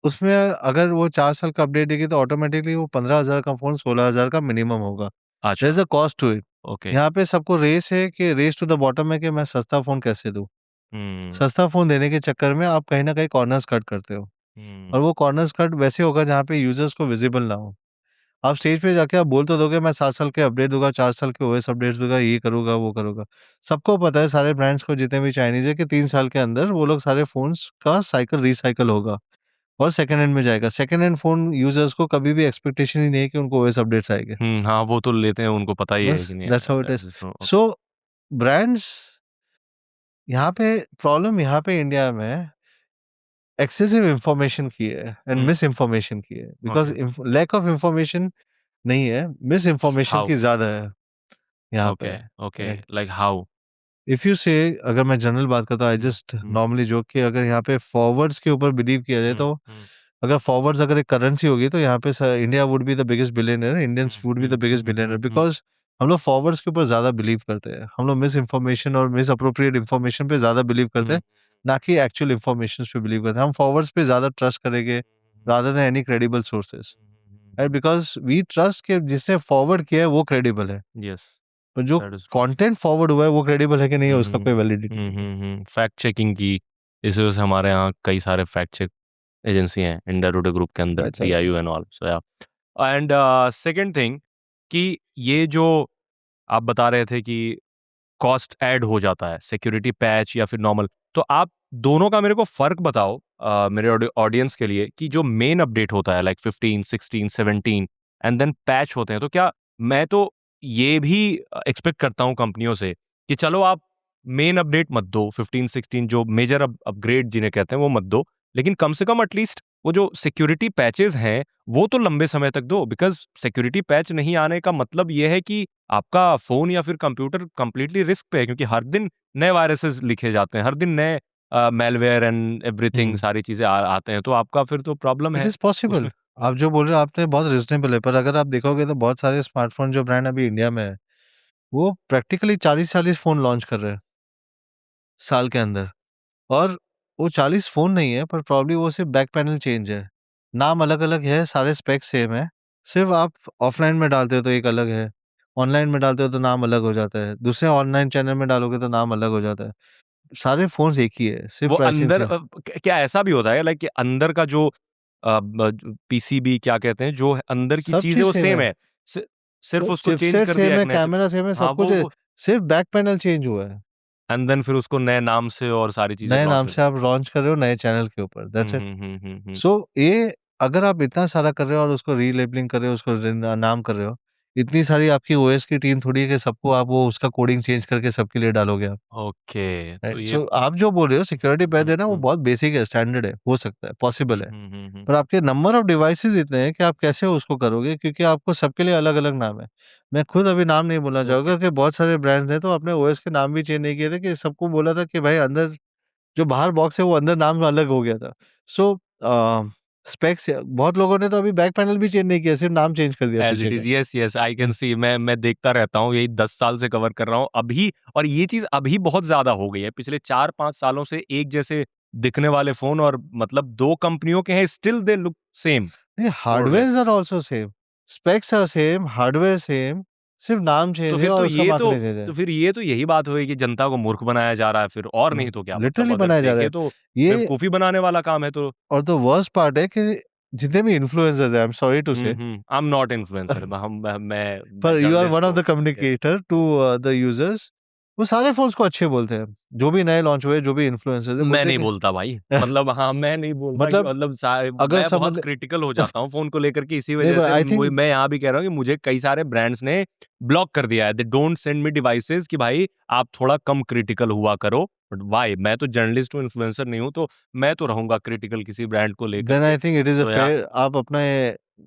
उसमें अगर वो 4 साल का अपडेट देगी तो ऑटोमैटिकली वो 15,000 का फ़ोन 16,000 का मिनिमम होगा। देयर अच्छा, is a cost to it. Okay. यहाँ पे सबको रेस है कि रेस टू द बॉटम है कि मैं सस्ता फ़ोन कैसे दूँ? हुँ, सस्ता फ़ोन देने के चक्कर में आप कहीं न कहीं कॉर्नर्स कट करते हो, हुँ, और वो कॉर्नर्स कट वैसे होगा जहाँ पे यूज़र्स को विज़िबल ना हो। आप स्टेज पे जाके आप बोल तो दोगे मैं 7 साल के अपडेट दूँगा, 4 साल के ओएस अपडेट्स दूँगा, ये करूँगा, वो करूँगा। सबको पता है सारे ब्रांड्स को, जितने भी चाइनीज़ है, कि 3 साल के अंदर वो लोग सारे फ़ोन्स का साइकिल रीसाइकिल होगा और सेकंड हैंड में जाएगा। सेकंड हैंड फ़ोन यूज़र्स को कभी भी एक्सपेक्टेशन ही नहीं है कि उनको ओएस अपडेट्स आएँगे। हुँ, हाँ, वो तो लेते हैं, उनको पता ही है बस कि नहीं दैट्स आएगा, how it that is. Is true, okay. So brands यहाँ पे प्रॉब्लम यहाँ पे इंडिया में एक्सेसिव इन्फॉर्मेशन की है एंड हुँ, मिस इन्फॉर्मेशन की है। Because okay, lack of information नहीं है, मिस इन्फॉर्मेशन हाउ? की ज़्यादा है यहाँ ओके, पे। Okay, right. Like how? If you से, अगर मैं जनरल बात करता हूँ, आई हुँ, जस्ट हुँ, नॉर्मली जोक कि अगर यहाँ पे फॉरवर्ड्स के ऊपर बिलीव किया जाए, हुँ, तो हुँ, अगर फॉरवर्ड्स अगर एक करेंसी होगी तो यहाँ पे India would be the biggest billionaire, Indians hmm, would be the hmm, biggest hmm, billionaire, hmm, hmm, because हम लोग फॉरवर्ड्स के ऊपर ज्यादा बिलीव करते हैं। हम लोग मिस इन्फॉर्मेशन और मिस अप्रोप्रिएट इन्फॉर्मेशन पे ज्यादा बिलीव करते हुँ, हैं, ना कि एक्चुअल इन्फॉर्मेशन पे बिलीव करते हैं। हम फॉरवर्ड्स पे ज्यादा ट्रस्ट करेंगे rather than any credible sources, right? Because we trust के जिसने फॉरवर्ड किया है वो क्रेडिबल है, यस, पर जो that is true. Content forward हुआ है वो क्रेडिबल है कि नहीं है, हुँ, उसका हुँ, कोई वैलिडिटी हुँ, नहीं है। हुँ, हुँ, फैक्ट चेकिंग की इस वजह से हमारे यहाँ कई सारे फैक्ट चेक एजेंसी हैं, इंडिया टुडे ग्रुप के अंदर, That's all. DIU and all, so yeah. And second thing कि ये जो आप बता रहे थे कि कॉस्ट ऐड हो जाता है, सिक्योरिटी पैच या फिर नॉर्मल। तो आप दोनों का मेरे को फ़र्क बताओ मेरे ऑडियंस के लिए कि जो मेन अपडेट होता है लाइक 15, 16, 17 एंड देन पैच होते हैं, तो क्या मैं तो ये भी एक्सपेक्ट करता हूँ कंपनियों से कि चलो आप मेन अपडेट मत दो, 15, 16 जो मेजर अपग्रेड जिन्हें कहते हैं वो मत दो, लेकिन कम से कम एटलीस्ट वो जो सिक्योरिटी पैचेज़ हैं, वो तो लंबे समय तक दो बिकॉज़ सिक्योरिटी पैच नहीं आने का मतलब ये है कि आपका फ़ोन या फिर कंप्यूटर कंप्लीटली रिस्क पे है क्योंकि हर दिन नए वायरसेस लिखे जाते हैं, हर दिन नए मैलवेयर एंड एवरीथिंग हम्म। सारी चीज़ें आते हैं, तो आपका फिर तो प्रॉब्लम इट है इज पॉसिबल। उसमें। आप जो बोल रहे हो आपने बहुत रिजनेबल है, पर अगर आप देखोगे तो बहुत सारे स्मार्टफोन जो ब्रांड अभी इंडिया में है, वो प्रैक्टिकली 40-40 फोन लॉन्च कर रहे हैं साल के अंदर। और वो 40 फ़ोन नहीं है, पर प्रॉब्ली वो सिर्फ़ बैक पैनल चेंज है। नाम अलग-अलग है, सारे स्पेक्स सेम है। सिर्फ़ आप ऑफ़लाइन में डालते हो तो एक अलग है, ऑनलाइन में डालते हो तो नाम अलग हो जाता है, दूसरे ऑनलाइन चैनल में डालोगे तो नाम अलग हो जाता है। सारे फ़ोन्स एक ही है, सिर्फ़ वो प्राइसिंग अंदर से। क्या ऐसा भी होता है लाइक कि अंदर का जो पीसीबी क्या कहते हैं, जो अंदर की सब चीज़ है चीज़ वो सेम सेम है, है। सि सिर्फ़ सब उसको चेंज चिपसेट कर दिया सेम एक है, नया चिप्स। कैमरा सेम है, हाँ, सब कुछ है, वो सिर्फ़ बैक पैनल चेंज हुआ है। एंड देन फिर उसको नए नाम से और सारी चीज़ें नए लॉन्च नाम कर से दी। आप लॉन्च कर रहे हो नए चैनल के ऊपर, हुँ, that's it. Hmm, hmm, hmm, hmm. सो ये अगर आप इतना सारा कर रहे हो और उसको रीलेबलिंग कर रहे हो, उसको नाम कर रहे हो, इतनी सारी आपकी ओएस की टीम थोड़ी है कि सबको आप वो उसका कोडिंग चेंज करके सबके लिए डालोगे आप, ओके, तो राइट? ये सो आप जो बोल रहे हो सिक्योरिटी पैच हुँ, देना वो हुँ, बहुत बेसिक है, स्टैंडर्ड है, हो सकता है, पॉसिबल हुँ, है। हुँ, हुँ, हुँ। पर आपके नंबर ऑफ डिवाइसेज़ इतने हैं कि आप कैसे उसको करोगे, क्योंकि आपको सबके लिए अलग-अलग नाम है। मैं खुद अभी नाम नहीं बोलना ओके। चाहूँगा कि बहुत सारे ब्रांड्स ने तो अपने ओएस के नाम भी चेंज नहीं किए थे, कि सबको बोला था कि भाई अंदर जो बाहर बॉक्स है वो अंदर नाम अलग हो गया था। सो स्पेक्स बहुत लोगों ने तो अभी बैक पैनल भी चेंज नहीं किया, सिर्फ नाम चेंज कर दिया एज़ इट पीछे इज़, का। येस, येस, आई कैन हुँ। सी। मैं देखता रहता हूँ, यही 10 साल से कवर कर रहा हूँ अभी, और ये चीज़ अभी बहुत ज़्यादा हो गई है। पिछले 4-5 सालों से एक जैसे दिखने वाले फ़ोन, और मतलब 2 कंपनियों के हैं, स्टिल दे लुक सेम नहीं, मोर और hardwares less. Are also same, specs are same, hardware same, सिर्फ नाम तो चेंज है फिर और उसका मार्केटिंग चेंज है। तो फिर ये तो यही बात हुई कि जनता को मूर्ख बनाया जा रहा है फिर, और नहीं तो क्या, मतलब लिटरली अगर बनाया जा रहा देखें है। तो ये बेवकूफ़ी बनाने वाला काम है तो। और द वर्स्ट पार्ट है कि जितने भी इन्फ्लुएंसर्स हैं, I am sorry to hmm, say, hmm, I am not influencer, मैं पर you are one journalist of हूँ। The communicator to the users, वो सारे फ़ोन्स को अच्छे बोलते हैं। जो भी नए लॉन्च हुए, जो भी इन्फ्लुएंसर्स है, मैं बोलते नहीं हैं कि बोलता भाई, मतलब हाँ, मैं नहीं बोलता कि मतलब मतलब अगर मैं बहुत समझ क्रिटिकल हो जाता हूँ फ़ोन को लेकर के, इसी नहीं, वजह पर से आई थिंक मैं यहाँ भी कह रहा हूँ कि मुझे कई सारे ब्रांड्स ने ब्लॉक कर दिया है। They don't send me devices कि भाई आप थोड़ा कम क्रिटिकल हुआ करो। But why? मैं तो जर्नलिस्ट हूँ, इन्फ्लुएंसर नहीं हूँ, तो मैं तो रहूँगा क्रिटिकल किसी ब्रांड को लेकर देन के। I think it is a so yeah fair, आप अपने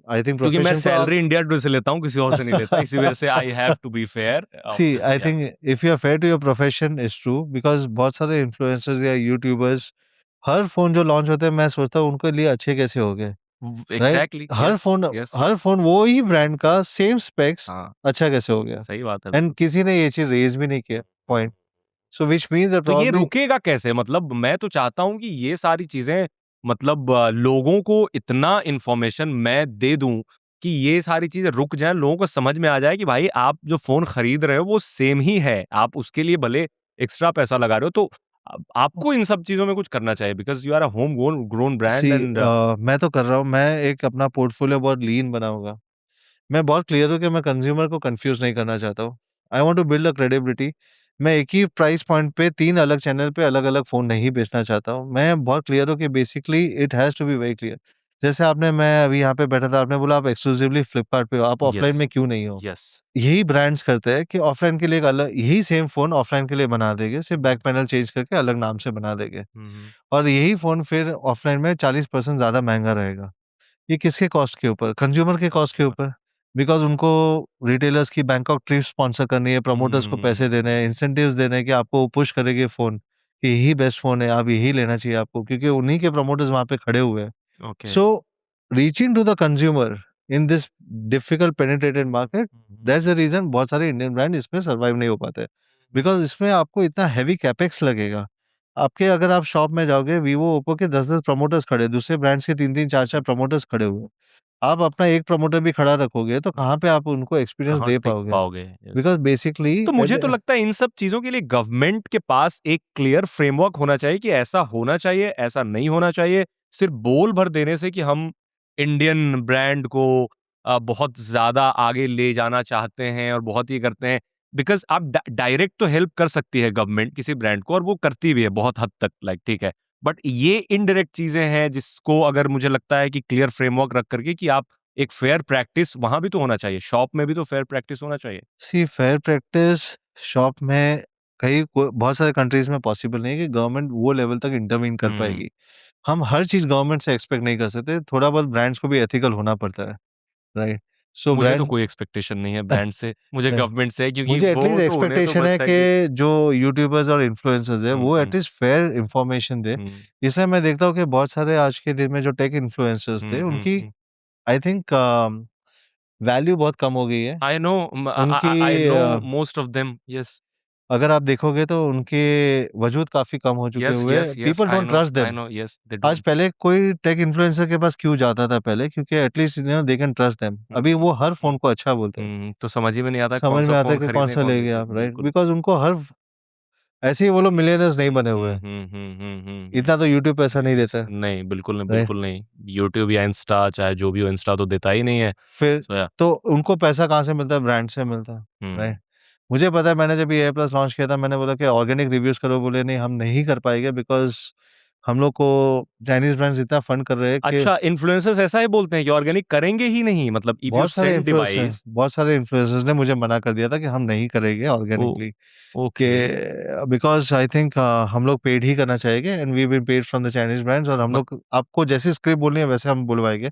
आई थिंक क्योंकि मैं प्रोफेशन को आप सैलरी इंडिया टुडे से लेता हूँ, किसी और से नहीं लेता, इसी वजह से I have to be fair see I obviously yeah. Think if you are fair to your profession is true, because बहुत सारे इन्फ्लुएंसर्स या यूट्यूबर्स हर फ़ोन जो लॉन्च होते हैं, मैं सोचता हूँ उनके लिए अच्छे कैसे हो गए, राइट? Exactly, yes, yes. हर फ़ोन वो ही ब्रांड का सेम स्पेक्स हाँ, अच्छा कैसे हो गया? सही बात है एंड बिल्कुल। किसी ने ये चीज़ रेज़ भी नहीं किया, point. So which means that तो ये प्रोबब्ली रुकेगा कैसे? मतलब मैं तो चाहता हूँ कि ये सारी चीज़ें, मतलब लोगों को इतना इन्फॉर्मेशन मैं दे दूँ कि ये सारी चीज़ें रुक जाएँ, लोगों को समझ में आ जाए कि भाई आप जो फ़ोन खरीद रहे हो वो सेम ही है। आप उसके लिए भले एक्स्ट्रा पैसा लगा रहे हो, तो आपको इन सब चीज़ों में कुछ करना चाहिए, because you are a home grown brand and मैं तो कर रहा हूँ, मैं एक अपना पोर्टफोलियो बहुत लीन बनाऊँगा। मैं बहुत क्लियर हूँ कि मैं कंज्यूमर को कन्फ्यूज़ नहीं करना चाहता हूँ। I want to build a credibility. मैं एक ही प्राइस पॉइंट पे 3 अलग चैनल पे अलग-अलग फ़ोन नहीं बेचना चाहता हूँ। मैं बहुत क्लियर हूँ कि basically it has to be very clear. जैसे मैं अभी यहाँ पे बैठा था, आपने बोला आप एक्सक्लूसिवली फ्लिपकार्ट पे हो, आप यस, ऑफलाइन में क्यों नहीं हो? यस। यही ब्रांड्स करते हैं कि ऑफलाइन के लिए एक अलग यही सेम फ़ोन ऑफलाइन के लिए बना देंगे, सिर्फ़ बैक पैनल चेंज करके अलग नाम से बना देंगे। हुँ, हुँ। और यही फ़ोन फिर ऑफलाइन में 40% ज़्यादा महँगा रहेगा। ये किसके कॉस्ट के ऊपर? कंज़्यूमर के कॉस्ट के ऊपर। बिकॉज़ उनको रिटेलर्स की बैंकॉक ट्रिप स्पॉन्सर करनी है, हुँ, प्रमोटर्स हुँ, को हुँ, हुँ। पैसे देने हैं, इंसेंटिव्स देने हैं कि आपको पुश करेंगे फ़ोन, कि यही बेस्ट फ़ोन है, आप यही लेना चाहिए आपको, क्योंकि उन्हीं के प्रमोटर्स वहाँ पे खड़े हुए हैं। Okay. So reaching to the consumer in this difficult penetrated market, hmm, hmm. That's the reason बहुत सारे इंडियन ब्रांड इसमें सर्वाइव नहीं हो पाते। बिकॉज़ इसमें आपको इतना हेवी कैपेक्स लगेगा। आपके अगर आप शॉप में जाओगे, वीवो, ओप्पो के 10-10 प्रमोटर्स खड़े हैं, दूसरे ब्रांड्स के 3-3 4-4 प्रमोटर्स खड़े हुए हैं। आप अपना एक प्रमोटर भी खड़ा रखोगे, तो कहाँ पे आप उनको एक्सपीरियंस कहाँ दे टिक पाओगे? पाओगे? यस। बिकॉज़ बेसिकली तो मुझे तो लगता है इन सब चीज़ों के लिए गवर्नमेंट के पास एक क्लियर फ्रेमवर्क होना चाहिए कि ऐसा होना चाहिए, ऐसा नहीं होना चाहिए। सिर्फ़ बोल भर देने से कि हम इंडियन ब्रांड को बहुत ज़्यादा आगे ले जाना चाहते हैं और बहुत ये करते हैं। बिकॉज़ आप डायरेक्ट तो हेल्प कर सकती है गवर्नमेंट किसी ब्रांड को, और वो करती भी है बहुत हद तक, लाइक ठीक है। बट ये इनडायरेक्ट चीज़ें हैं जिसको अगर मुझे लगता है कि क्लियर फ्रेमवर्क रख कर के कि आप एक फेयर प्रैक्टिस वहाँ भी तो होना चाहिए। शॉप में भी तो फेयर प्रैक्टिस होना चाहिए। सी फेयर प्रैक्टिस शॉप में बहुत सारे कंट्रीज़ में पॉसिबल नहीं है कि गवर्नमेंट वो लेवल तक इंटरवीन कर हुँ। पाएगी। हम हर चीज़ गवर्नमेंट से एक्सपेक्ट नहीं कर सकते, थोड़ा बहुत ब्रांड्स को भी एथिकल होना पड़ता है, राइट? सो मुझे तो ब्रांड कोई एक्सपेक्टेशन नहीं है ब्रांड से, मुझे गवर्नमेंट से है, क्योंकि मुझे एटलीस्ट वो तो उन्हें तो एक्सपेक्टेशन है बस है कि कि जो यूट्यूबर्स और इन्फ्लुएंसर्स हैं, हुँ, वो हुँ, एटलीस्ट फेयर इन्फॉर्मेशन दें। हुँ, इसलिए मैं देखता हूँ कि बहुत सारे आज के दिन में जो टेक इन्फ्लुएंसर्स थे, हुँ, हुँ, उनकी हुँ। आई थिंक वैल्यू बहुत कम हो गई है। आई नो उनकी I know a, most of them, yes. अगर आप देखोगे तो उनके वजूद काफ़ी कम हो चुके यस हुए यस हैं। Yes, people I don't know trust I them. No, yes they आज डोंट। पहले कोई टेक इन्फ्लुएंसर के पास क्यों जाता था पहले? क्योंकि at least they can trust them. अभी वो हर फ़ोन को अच्छा बोलते हैं। तो समझ ही में नहीं आता कौन समझ सा में आता है फ़ोन कि खरीदें, कौन-सा कौन लेंगे बेचें, आप, राइट? बिल्कुल। बिकॉज़ उनको हर ऐसे ही वो लोग मिलियनेयर्स नहीं बने हुए हुँ, हैं। हुँ, हुँ, हुँ, हुँ, हुँ। इतना तो यूट्यूब पैसा नहीं यस, देता है, नहीं, बिल्कुल नहीं, राइट? बिल्कुल नहीं। यूट्यूब या इंस्टा, चाहे जो भी हो, इंस्टा तो देता ही नहीं है। फिर सो या तो उनको पैसा कहाँ से मिलता है? ब्रांड से मिलता है, हुँ, राइट? मुझे पता है, मैंने जब ये एयर प्लस लॉन्च किया था, मैंने बोला कि ऑर्गेनिक रिव्यूज़ करो, बोले नहीं हम नहीं कर पाएँगे बिकॉज़ हम लोग को चाइनीज़ ब्रांड्स इतना फंड कर रहे हैं कि अच्छा, इन्फ्लुएंसर्स ऐसा ही बोलते हैं कि ऑर्गेनिक करेंगे ही नहीं, मतलब इफ यू सेंड डिवाइस। बहुत सारे इन्फ्लुएंसर्स ने मुझे मना कर दिया था कि हम नहीं करेंगे ओह! Organically, okay. कि बिकॉज़ आई थिंक हम लोग पेड ही करना चाहेंगे and we will paid from the Chinese brands, और हम मत लोग आपको जैसी स्क्रिप्ट बोलनी है वैसे हम बुलवाएँगे,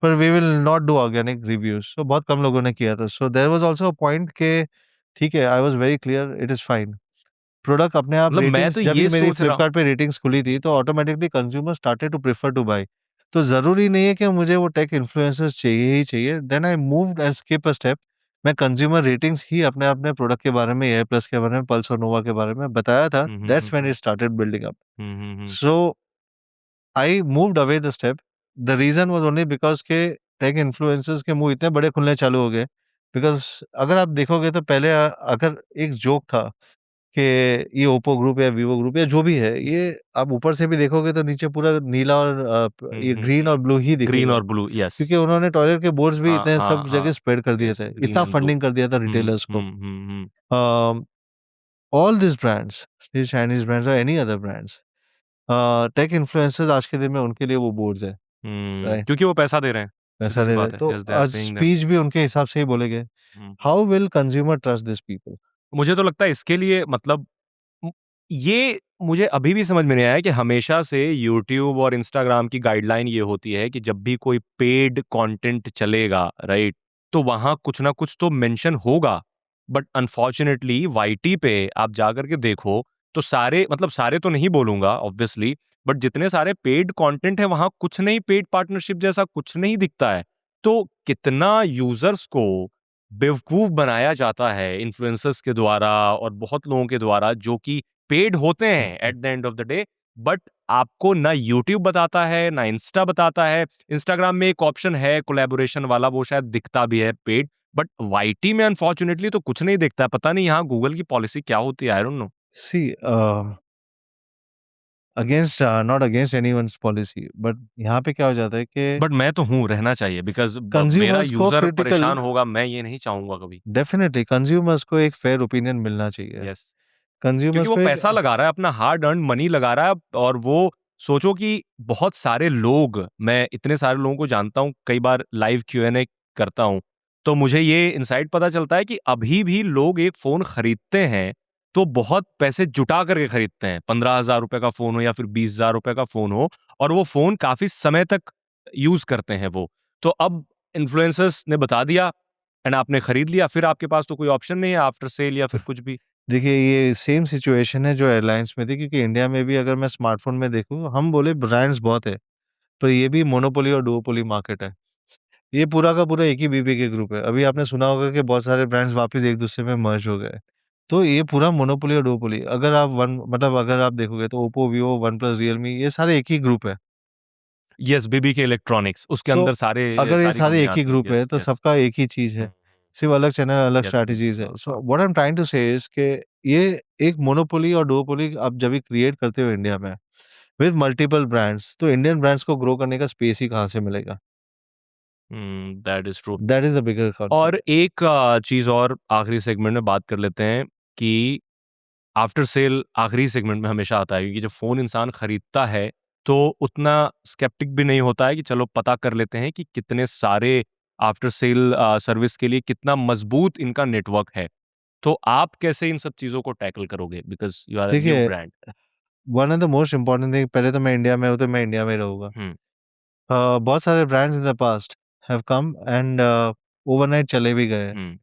पर we will not do organic reviews. So बहुत कम लोगों ने किया था। So there was also a point के ठीक है, I was very clear, it is fine. Product अपने आप मतलब मैं तो रेटिंग्स, जब भी ये मेरी सोच रहा हूँ। फ्लिपकार्ट पे रेटिंग्स खुली थी, तो automatically consumer started to prefer to buy. तो ज़रूरी नहीं है कि मुझे वो टेक इन्फ्लुएंसर्स चाहिए ही चाहिए। Then I moved and skip a step. मैं कंज्यूमर रेटिंग्स ही अपने प्रोडक्ट के बारे में, एयर प्लस के बारे में, पल्स और नोवा के बारे में बताया था। Hmm, hmm, hmm, that's when hmm. It started building up. Hmm, hmm, hmm. So I moved away the step. The reason was only because के टेक इन्फ्लुएंसर्स के मुँह इतने बड़े खुलने चालू हो गए। बिकॉज़ अगर आप देखोगे तो पहले अगर एक जोक था कि ये ओप्पो ग्रुप या वीवो ग्रुप या जो भी है, ये आप ऊपर से भी देखोगे तो नीचे पूरा नीला और हुँ, ये हुँ, ग्रीन हुँ। और ब्लू ही ग्रीन दिखेगा। और ब्लू, यस। क्योंकि उन्होंने टॉयलेट के बोर्ड्स भी हाँ, इतने हाँ, सब हाँ। जगह स्प्रेड कर दिए यस, थे। ग्रीन इतना एंड ब्लू। फंडिंग कर दिया था हुँ, रिटेलर्स को। Hmm, hmm, hmm. Uh, all these brands, ये चाइनीज़ ब्रांड्स और any other brands, tech influencers आज के दिन में उनके लिए वो बोर्ड्स हैं, राइट? क्योंकि वो पैसा दे रहे हैं, पैसा सीधी-सी दे रहे हैं। बात है। तो यस, दे आर आज पेइंग देम। स्पीच भी उनके हिसाब से ही बोले गए। Hmm. How will consumer trust this people? मुझे तो लगता है इसके लिए मतलब उम, ये मुझे अभी भी समझ में नहीं आया कि हमेशा से यूट्यूब और इंस्टाग्राम की गाइडलाइन ये होती है कि जब भी कोई पेड कंटेंट चलेगा, राइट? तो वहाँ कुछ ना कुछ तो मेंशन होगा। बट अनफॉर्च्युनेटली वाईटी पे आप जाकर के देखो, तो सारे मतलब सारे तो नहीं बोलूँगा ऑब्वियसली, बट जितने सारे पेड कंटेंट है वहाँ कुछ नहीं, पेड पार्टनरशिप जैसा कुछ नहीं दिखता है। तो कितना यूज़र्स को बेवकूफ़ बनाया जाता है इन्फ्लुएंसर्स के द्वारा और बहुत लोगों के द्वारा जो कि पेड होते हैं eight the end of the day, but आपको ना यूट्यूब बताता है, ना इंस्टा बताता है। इंस्टाग्राम में एक ऑप्शन है कोलैबोरेशन वाला, वो शायद दिखता भी है पेड, बट वाईटी में अनफॉर्च्युनेटली तो कुछ नहीं दिखता है। पता नहीं यहाँ गूगल की पॉलिसी क्या होती है, I don't know. See against not against anyone's policy, but यहाँ पे क्या हो जाता है कि बट मैं तो हूँ, रहना चाहिए बिकॉज़ ब मेरा कंज्यूमर्स को यूज़र क्रिटिकल, परेशान होगा, मैं ये नहीं चाहूँगा कभी। डेफिनिटली कंज्यूमर्स को एक फेयर ओपिनियन मिलना चाहिए। यस। क्योंकि कंज्यूमर्स वो को एक पैसा लगा रहा है, अपना हार्ड अर्न्ड मनी लगा रहा है और वो सोचो कि बहुत सारे लोग, मैं इतने सारे लोगों को जानता हूँ, कई बार लाइव क्यूएनए करता हूँ, तो मुझे ये इनसाइट पता चलता है कि अभी भी लोग एक फ़ोन खरीदते हैं, तो बहुत पैसे जुटा करके खरीदते हैं। ₹15,000 का फ़ोन हो या फिर ₹20,000 का फ़ोन हो और वो फ़ोन काफ़ी समय तक यूज़ करते हैं वो। तो अब इन्फ्लुएंसर्स ने बता दिया एंड आपने खरीद लिया, फिर आपके पास तो कोई ऑप्शन नहीं है आफ्टर सेल या फिर कुछ भी। देखिए, ये सेम सिचुएशन है जो एयरलाइंस में थी, क्योंकि इंडिया में भी अगर मैं स्मार्टफ़ोन में देखूँ, हम बोले ब्रांड्स बहुत है, पर ये भी मोनोपोली और डुओपोली मार्केट है। ये पूरा का पूरा एक ही बीबी के ग्रुप है। अभी आपने सुना होगा कि बहुत सारे ब्रांड्स वापस एक-दूसरे में मर्ज हो गए। तो ये पूरा मोनोपोली और डुओपोली, अगर आप अगर आप देखोगे तो Oppo, Vivo, one plus, Realme, ये सारे एक ही ग्रुप है। यस, बीबीके इलेक्ट्रॉनिक्स, उसके सो अंदर सारे अगर ये सारी सारे एक कंपनियाँ ही आती हैं। ग्रुप है, यस, तो यस। सबका एक ही चीज़ हुँ, है। हुँ। सिर्फ़ अलग चैनल, अलग यस, स्ट्रैटेजीज़ है। So what I am trying to say is के ये एक मोनोपोली और डुओपोली आप जब भी क्रिएट करते हो इंडिया में विद मल्टीपल ब्रांड्स, तो इंडियन ब्रांड्स को ग्रो करने का स्पेस ही कहाँ से मिलेगा? That is true. That is the bigger और कॉन्सेप्ट। एक चीज़ और आखिरी सेगमेंट में बात कर लेते हैं कि आफ्टर सेल आखिरी सेगमेंट में हमेशा आता है क्योंकि जब फ़ोन इंसान खरीदता है, तो उतना स्केप्टिक भी नहीं होता है कि चलो पता कर लेते हैं कि कितने सारे आफ्टर सेल सर्विस के लिए कितना मज़बूत इनका नेटवर्क है। तो आप कैसे इन सब चीज़ों को टैकल करोगे? Because you are a new देखिए, brand. One of the most important thing, पहले तो मैं इंडिया में हूँ, तो मैं इंडिया में ही रहूँगा। हुँ, बहुत सारे brands in the past have come and overnight चले भी गए हैं। हुँ।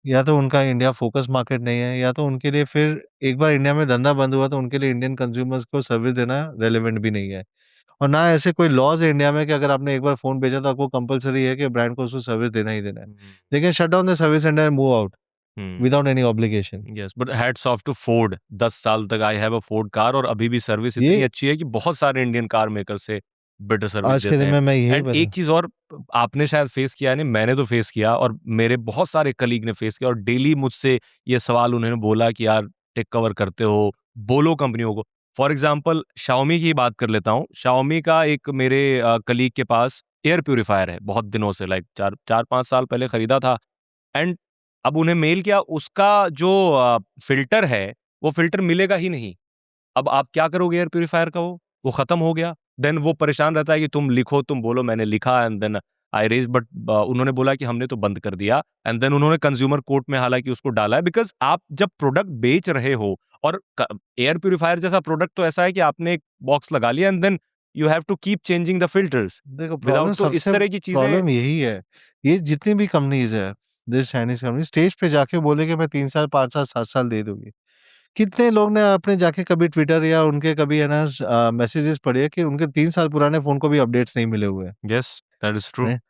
या तो उनका इंडिया फ़ोकस मार्केट नहीं है, या तो उनके लिए फिर एक बार इंडिया में धंधा बंद हुआ, तो उनके लिए इंडियन कंज्यूमर्स को सर्विस देना रेलेवेंट भी नहीं है। और ना ऐसे कोई लॉज़ है इंडिया में कि अगर आपने एक बार फ़ोन बेचा तो आपको कंपल्सरी है कि ब्रांड को उसको सर्विस देना ही देना है। Hmm, they can shut down the service center and move out. without any obligation. Yes, but hats off to Ford. 10 साल तक I have a Ford car और अभी भी सर्विस इतनी ये अच्छी है कि बहुत सारे इंडियन कार मेकर से बेटर सर्विस आज के देते दिन हैं। में मैं यही एंड बता एक चीज और, आपने शायद फेस किया नहीं, मैंने तो फेस किया और मेरे बहुत सारे कलीग ने फेस किया, और डेली मुझसे ये सवाल उन्होंने बोला कि यार टेक कवर करते हो, बोलो कंपनियों को। फॉर एग्जाम्पल शाओमी की बात कर लेता हूँ। शाओमी का एक मेरे कलीग के पास एयर प्यूरिफायर है, बहुत दिनों से, लाइक 4-5 साल पहले खरीदा था। एंड अब उन्हें मेल किया, उसका जो फ़िल्टर है, वो फ़िल्टर मिलेगा ही नहीं। अब आप क्या करोगे एयर प्यूरीफायर का, वो ख़त्म हो गया। देन वो परेशान रहता है कि तुम लिखो, तुम बोलो मैंने लिखा, and then I raise, but उन्होंने बोला कि हमने तो बंद कर दिया। एंड देन उन्होंने कंज़्यूमर कोर्ट में हालाँकि उसको डाला है, बिकॉज़ आप जब प्रोडक्ट बेच रहे हो, और क एयर प्यूरीफायर जैसा प्रोडक्ट तो ऐसा है कि आपने एक बॉक्स लगा लिया and then you have to keep changing the filters देखो विदाउट, प्रॉब्लम तो इस सबसे तरह की चीज़ें। प्रॉब्लम यही है। ये जितनी भी कंपनीज़ है, दिस चाइनीज़ कंपनी स्टेज पे जाके बोले कि मैं 3 साल, 5 साल, 7 साल दे दूँगी। कितने लोग ने आपने जाके कभी ट्विटर या उनके कभी है ना मैसेजेस पढ़े कि उनके 3 साल पुराने फ़ोन को भी अपडेट्स नहीं मिले हुए हैं, yes, that is true. Right?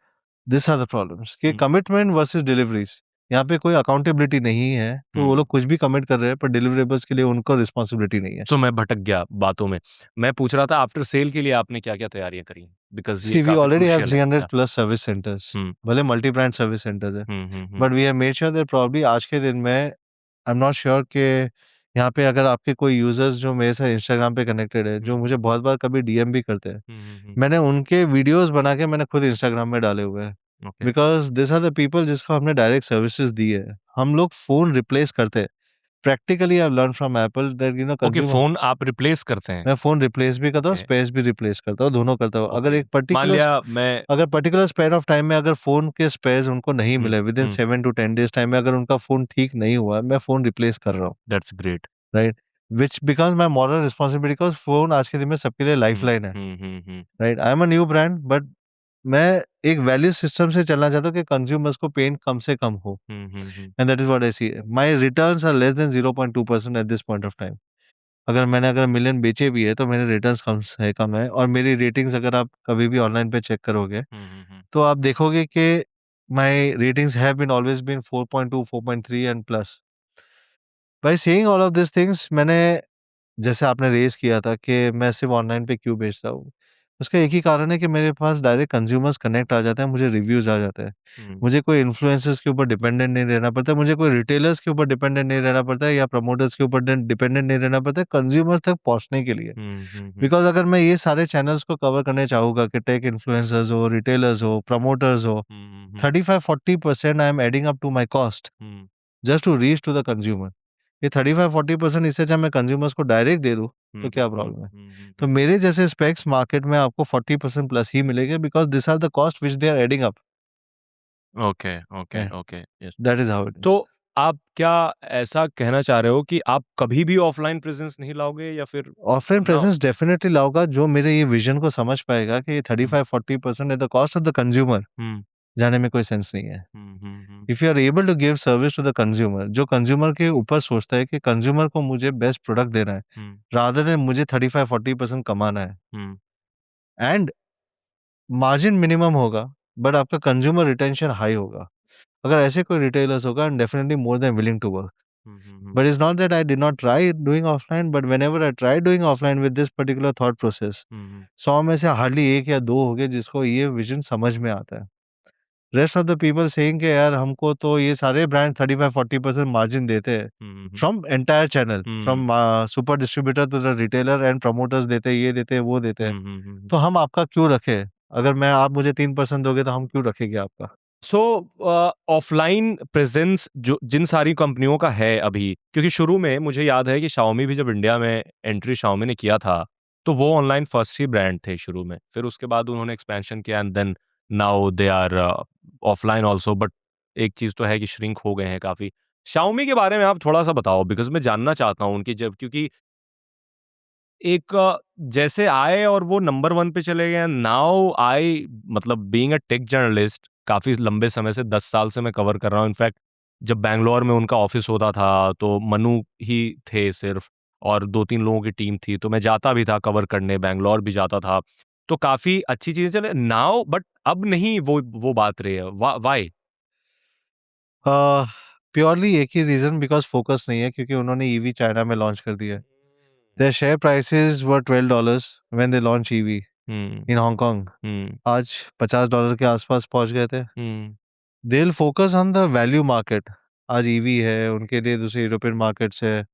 This are the problems कि हुँ। Commitment versus deliveries. यहाँ पे कोई अकाउंटेबिलिटी नहीं है, तो वो हुँ। लोग कुछ भी कमिट कर रहे हैं पर डिलिवरेबल्स के लिए उनको रिस्पॉन्सिबिलिटी नहीं है। सो मैं भटक गया बातों में। मैं पूछ रहा था आफ्टर सेल के लिए आपने क्या-क्या तैयारियाँ करी? बिकॉज़ ये सी वी काफ़ी ऑलरेडी हैव क्रूशियल है। 300 या प्लस सर्विस सेंटर्स, हुँ, भले मल्टी ब्रांड सर्विस सेंटर्स है, hmm, hmm, hmm, but we have made sure that probably आज के दिन में आई एम नॉट श्योर कि यहाँ पे अगर आपके कोई यूज़र्स जो मेरे साथ इंस्टाग्राम पे कनेक्टेड है, जो हुँ, मुझे बहुत बार कभी डीएम भी करते हैं, हुँ, हुँ, हुँ, मैंने उनके वीडियोज़ बना के मैंने खुद इंस्टाग्राम में डाले हुए हैं। Okay. Because this are the people जिसको हमने डायरेक्ट सर्विसेज़ दी है। हम लोग फ़ोन रिप्लेस करते हैं। Practically I have learned from Apple that okay, consumer phone आप रिप्लेस करते हैं। मैं फ़ोन रिप्लेस भी करता हूँ, ओके, स्पेस भी रिप्लेस करता हूँ, दोनों करता हूँ। ओके। मान लिया मैं। अगर पर्टिकुलर स्पैन ऑफ टाइम में अगर फ़ोन के स्पेयर्स उनको नहीं हुँ, मिले विदिन हुँ, 7 टू 10 डेज़ टाइम में अगर उनका फ़ोन ठीक नहीं हुआ, मैं फ़ोन रिप्लेस कर रहा हूँ, that's great. Right? Which becomes my moral responsibility because phone आज के दिन में सबके लिए हुँ, लाइफ़लाइन है, hmm, hmm, hmm, right? I am a new brand but मैं एक वैल्यू सिस्टम से चलना चाहता हूँ कि कंज्यूमर्स को पेन कम से कम हो hmm, hmm, hmm, and that is what I see. My returns are less than 0.2% at this point of time. अगर मिलियन बेचे भी है तो मेरे रिटर्न्स कम है और मेरी रेटिंग्स अगर आप कभी भी ऑनलाइन पे चेक करोगे हुँ, हुँ, हुँ, तो आप देखोगे कि my ratings have been always been 4.2 4.3 and plus. By saying all of this things मैंने जैसे आपने रेज़ किया था कि मैं सिर्फ़ ऑनलाइन पे क्यों बेचता हूँ? उसका एक ही कारण है कि मेरे पास डायरेक्ट कंज्यूमर्स कनेक्ट आ जाते हैं, मुझे रिव्यूज़ आ जाते हैं। हुँ, मुझे कोई इन्फ्लुएंसर्स के ऊपर डिपेंडेंट नहीं रहना पड़ता, मुझे कोई रिटेलर्स के ऊपर डिपेंडेंट नहीं रहना पड़ता है या प्रमोटर्स के ऊपर डिपेंडेंट नहीं रहना पड़ता है कंज्यूमर्स तक पहुँचने के लिए। हुँ, हुँ, हुँ, बिकॉज़ अगर मैं ये सारे चैनल्स को कवर करने चाहूँगा कि टेक इन्फ्लुएंसर्स हो, रिटेलर्स हो, प्रमोटर्स हो, hmm, hmm, 35-40% I am adding up to my cost hmm, just to reach to the consumer. ये 35-40% इससे अच्छा मैं कंज्यूमर्स को डायरेक्ट दे दूँ, हुँ, तो क्या हुँ, प्रॉब्लम है? हुँ, हुँ, तो हुँ। मेरे जैसे स्पेक्स मार्केट में आपको 40% प्लस ही मिलेंगे because this are the cost which they are adding up, okay, okay, right? Okay, yes. That is how it तो इज़। आप क्या ऐसा कहना चाह रहे हो कि आप कभी भी ऑफ़लाइन प्रेज़ेंस नहीं लाओगे, या फिर ऑफलाइन नाउ? प्रेजेंस डेफिनिटली लाऊँगा जो मेरे ये विज़न को समझ पाएगा कि ये hmm, 35-40% at the cost of the consumer hmm, जाने में कोई सेंस नहीं है। Hmm, hmm, hmm, if you are able to give service to the consumer जो कंज्यूमर के ऊपर सोचता है कि कंज्यूमर को मुझे बेस्ट प्रोडक्ट देना है, हुँ, रादर देन मुझे 35-40% कमाना है हुँ, एंड मार्जिन मिनिमम होगा, बट आपका कंज्यूमर रिटेंशन हाई होगा। अगर ऐसे कोई रिटेलर्स होगा, I am definitely more than willing to work. Hmm, hmm, hmm, But it's not that I did not try doing offline, but whenever I tried doing offline with this particular thought process, हुँ, हुँ, 100 में से hardly 1 या 2 होंगे जिसको ये vision समझ में आता है। Rest of the people saying कि यार हमको तो ये सारे ब्रांड 35-40% मार्जिन देते हैं। Hmm, hmm, from entire channel, hmm, from super distributor to the retailer and promoters देते हैं, ये देते हैं, वो देते हैं। हुँ, हुँ, हुँ, हुँ। तो हम आपका क्यों रखें? अगर मैं आप मुझे 3% दोगे तो हम क्यों रखेंगे आपका? सो ऑफ़लाइन प्रेज़ेंस जो जिन सारी कंपनियों का है अभी, क्योंकि शुरू में मुझे याद है कि शाओमी भी जब इंडिया में एंट्री शाओमी ने किया था, तो वो ऑनलाइन फर्स्ट ही ब्रांड थे शुरू में। फिर उसके बाद उन्होंने एक्सपेंशन किया and then now they are offline also, but एक चीज़ तो है कि श्रिंक हो गए हैं काफ़ी। शाओमी के बारे में आप थोड़ा-सा बताओ, बिकॉज़ मैं जानना चाहता हूँ उनकी, जब क्योंकि एक जैसे आए और वो नंबर 1 पे चले गए, नाउ आई मतलब बीइंग अ टेक जर्नलिस्ट काफ़ी लंबे समय से 10 साल से मैं कवर कर रहा हूँ। इनफैक्ट जब बैंगलोर में उनका ऑफ़िस होता था तो मनु ही थे सिर्फ़, और 2-3 लोगों की टीम थी, तो मैं जाता भी था कवर करने, बैंगलोर भी जाता था। तो काफ़ी अच्छी चीज़ें चले नाउ, बट अब नहीं वो बात रही है। व्हाई? प्योरली एक ही रीजन, बिकॉज फोकस नहीं है, क्योंकि उन्होंने ईवी चाइना में लॉन्च कर दिया है. Their share prices were $12 when they launch EV hmm in Hong. हम्म आज $50 के आसपास पहुंच गए थे. Hmm they will focus on the value market. आज ईवी है, उनके लिए दूसरे यूरोपियन मार्केट्स है,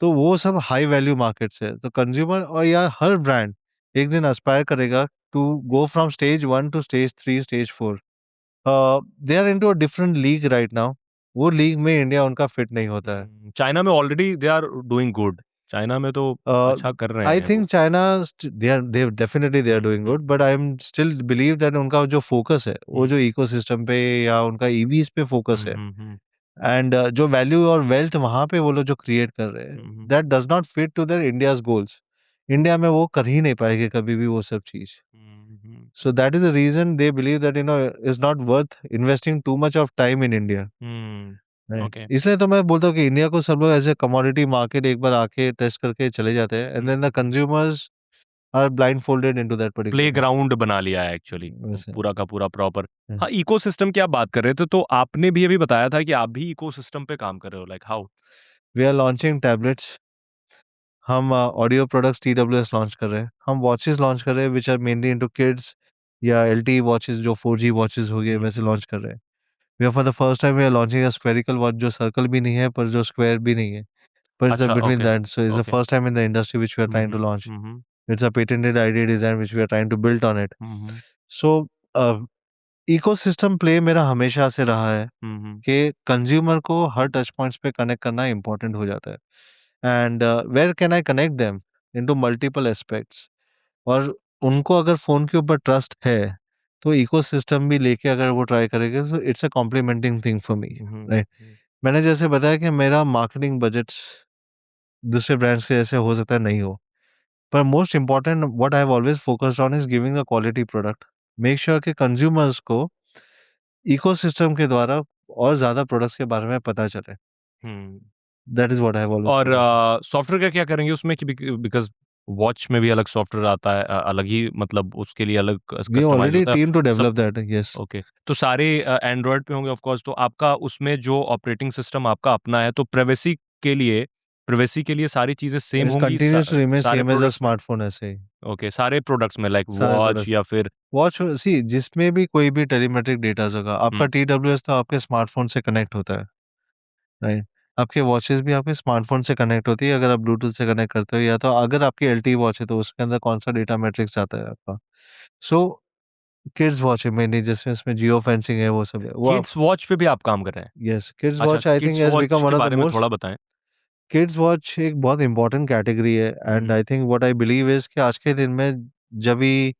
तो वो सब हाई वैल्यू मार्केट्स है. तो कंज्यूमर और या हर ब्रांड एक दिन एस्पायर करेगा to go from stage 1 to stage 3, stage 4. They are into a different league right now. वो लीग में इंडिया उनका फिट नहीं होता है. चाइना में already they are doing good. China में तो अच्छा कर रहे आई हैं वो. Think China, they definitely they are doing hmm good, but I am still believe that उनका जो फोकस है, वो जो इकोसिस्टम पे या उनका ईवीज पे फोकस है, हम्म एंड जो वैल्यू और वेल्थ वहां पे वो लोग जो क्रिएट कर रहे हैं, that does not fit to their India's goals. India में वो कर ही नहीं पाएंगे कभी भी वो सब चीज. So that is the reason they believe that is not worth investing too much of time in India. Right. Okay. इसलिए तो मैं बोलता हूँ कि इंडिया को सब लोग एज ए कमोडिटी मार्केट एक बार आके टेस्ट करके चले जाते हैं, and then the consumers are blindfolded into that play particular. Ground बना लिया है एक्चुअली, वैसे पूरा का पूरा प्रॉपर. हम्म. हाँ, इकोसिस्टम की आप बात कर रहे थे, तो आपने भी अभी बताया था कि आप भी इकोसिस्टम पे काम कर रहे हो. Like how? We are launching tablets. हम ऑडियो प्रोडक्ट्स TWS लॉन्च कर रहे हैं. हम वॉचेस लॉन्च कर रहे हैं which are mainly into kids, या LTE वॉचेस जो 4G वॉचेस हो गए वैसे लॉन्च कर रहे हैं. We are for the first time we are launching a spherical watch जो सर्कल भी नहीं है पर जो स्क्वायर भी नहीं है, but it's a अच्छा, between okay. that. So it's the okay. first time in the industry which we are trying to launch. Hmm It's a patented idea design which we are trying to build on it. Hmm So uh, ecosystem play मेरा हमेशा से रहा है हम्म कि consumer को हर touch points पे connect करना इंपॉर्टेंट हो जाता है. And where can I connect them into multiple aspects. और उनको अगर फोन के ऊपर ट्रस्ट है, तो इकोसिस्टम भी लेके अगर वो ट्राई करेंगे, तो it's a complementing thing for me. Right. मैंने जैसे बताया कि मेरा मार्केटिंग बजट्स दूसरे ब्रांड्स के जैसे हो सकता है नहीं हो, पर most important what I have always focused on is giving a quality product. Make sure कि कंज्यूमर्स को इकोसिस्टम के द्वारा और ज्यादा प्रोडक्ट्स के बारे में पता चले. Hmm. That is what I have always और फोकस्ड. सॉफ्टवेयर का क्या करेंगे उसमें कि बिकॉज वॉच में भी अलग सॉफ्टवेयर आता है, अलग ही, मतलब उसके लिए अलग वी कस्टमाइज ऑलरेडी होता है टीम टू सब. Develop that. यस. ओके. तो सारे एंड्रॉयड पे होंगे ऑफ कोर्स. तो आपका उसमें जो ऑपरेटिंग सिस्टम आपका अपना है, तो प्राइवेसी के लिए सारी चीजें सेम इट होंगी कंटिन्यूज टू रिमेन सारे सेम एज अ प्रोडक्ट्स में. स्मार्टफोन ऐसे ही. ओके, सारे प्रोडक्ट्स में लाइक सारे वॉच प्रोडक्ट्स. या फिर. वॉच सी जिसमें भी कोई भी टेलीमेट्रिक डेटा होगा, आपका हम्म, TWS तो आपके स्मार्टफोन से कनेक्ट होता है. राइट. आपके वॉचेस भी आपके स्मार्टफोन से कनेक्ट होती है अगर आप ब्लूटूथ से कनेक्ट करते हो, या तो अगर आपकी LTE वॉच है तो उसके अंदर कौन सा डेटा मैट्रिक्स आता है आपका. सो किड्स वॉच है मेनली, जिसमें इसमें जियो फेंसिंग है, वो सब है वो आप. किड्स वॉच पे भी आप काम कर रहे हैं? यस, किड्स अच्छा, watch I think kids has watch become one के ऑफ द बारे में मोस्ट. थोड़ा बताएं. किड्स वॉच एक बहुत इंपॉर्टेंट कैटेगरी है, and hmm, I think what I believe is कि आज के दिन में जब भी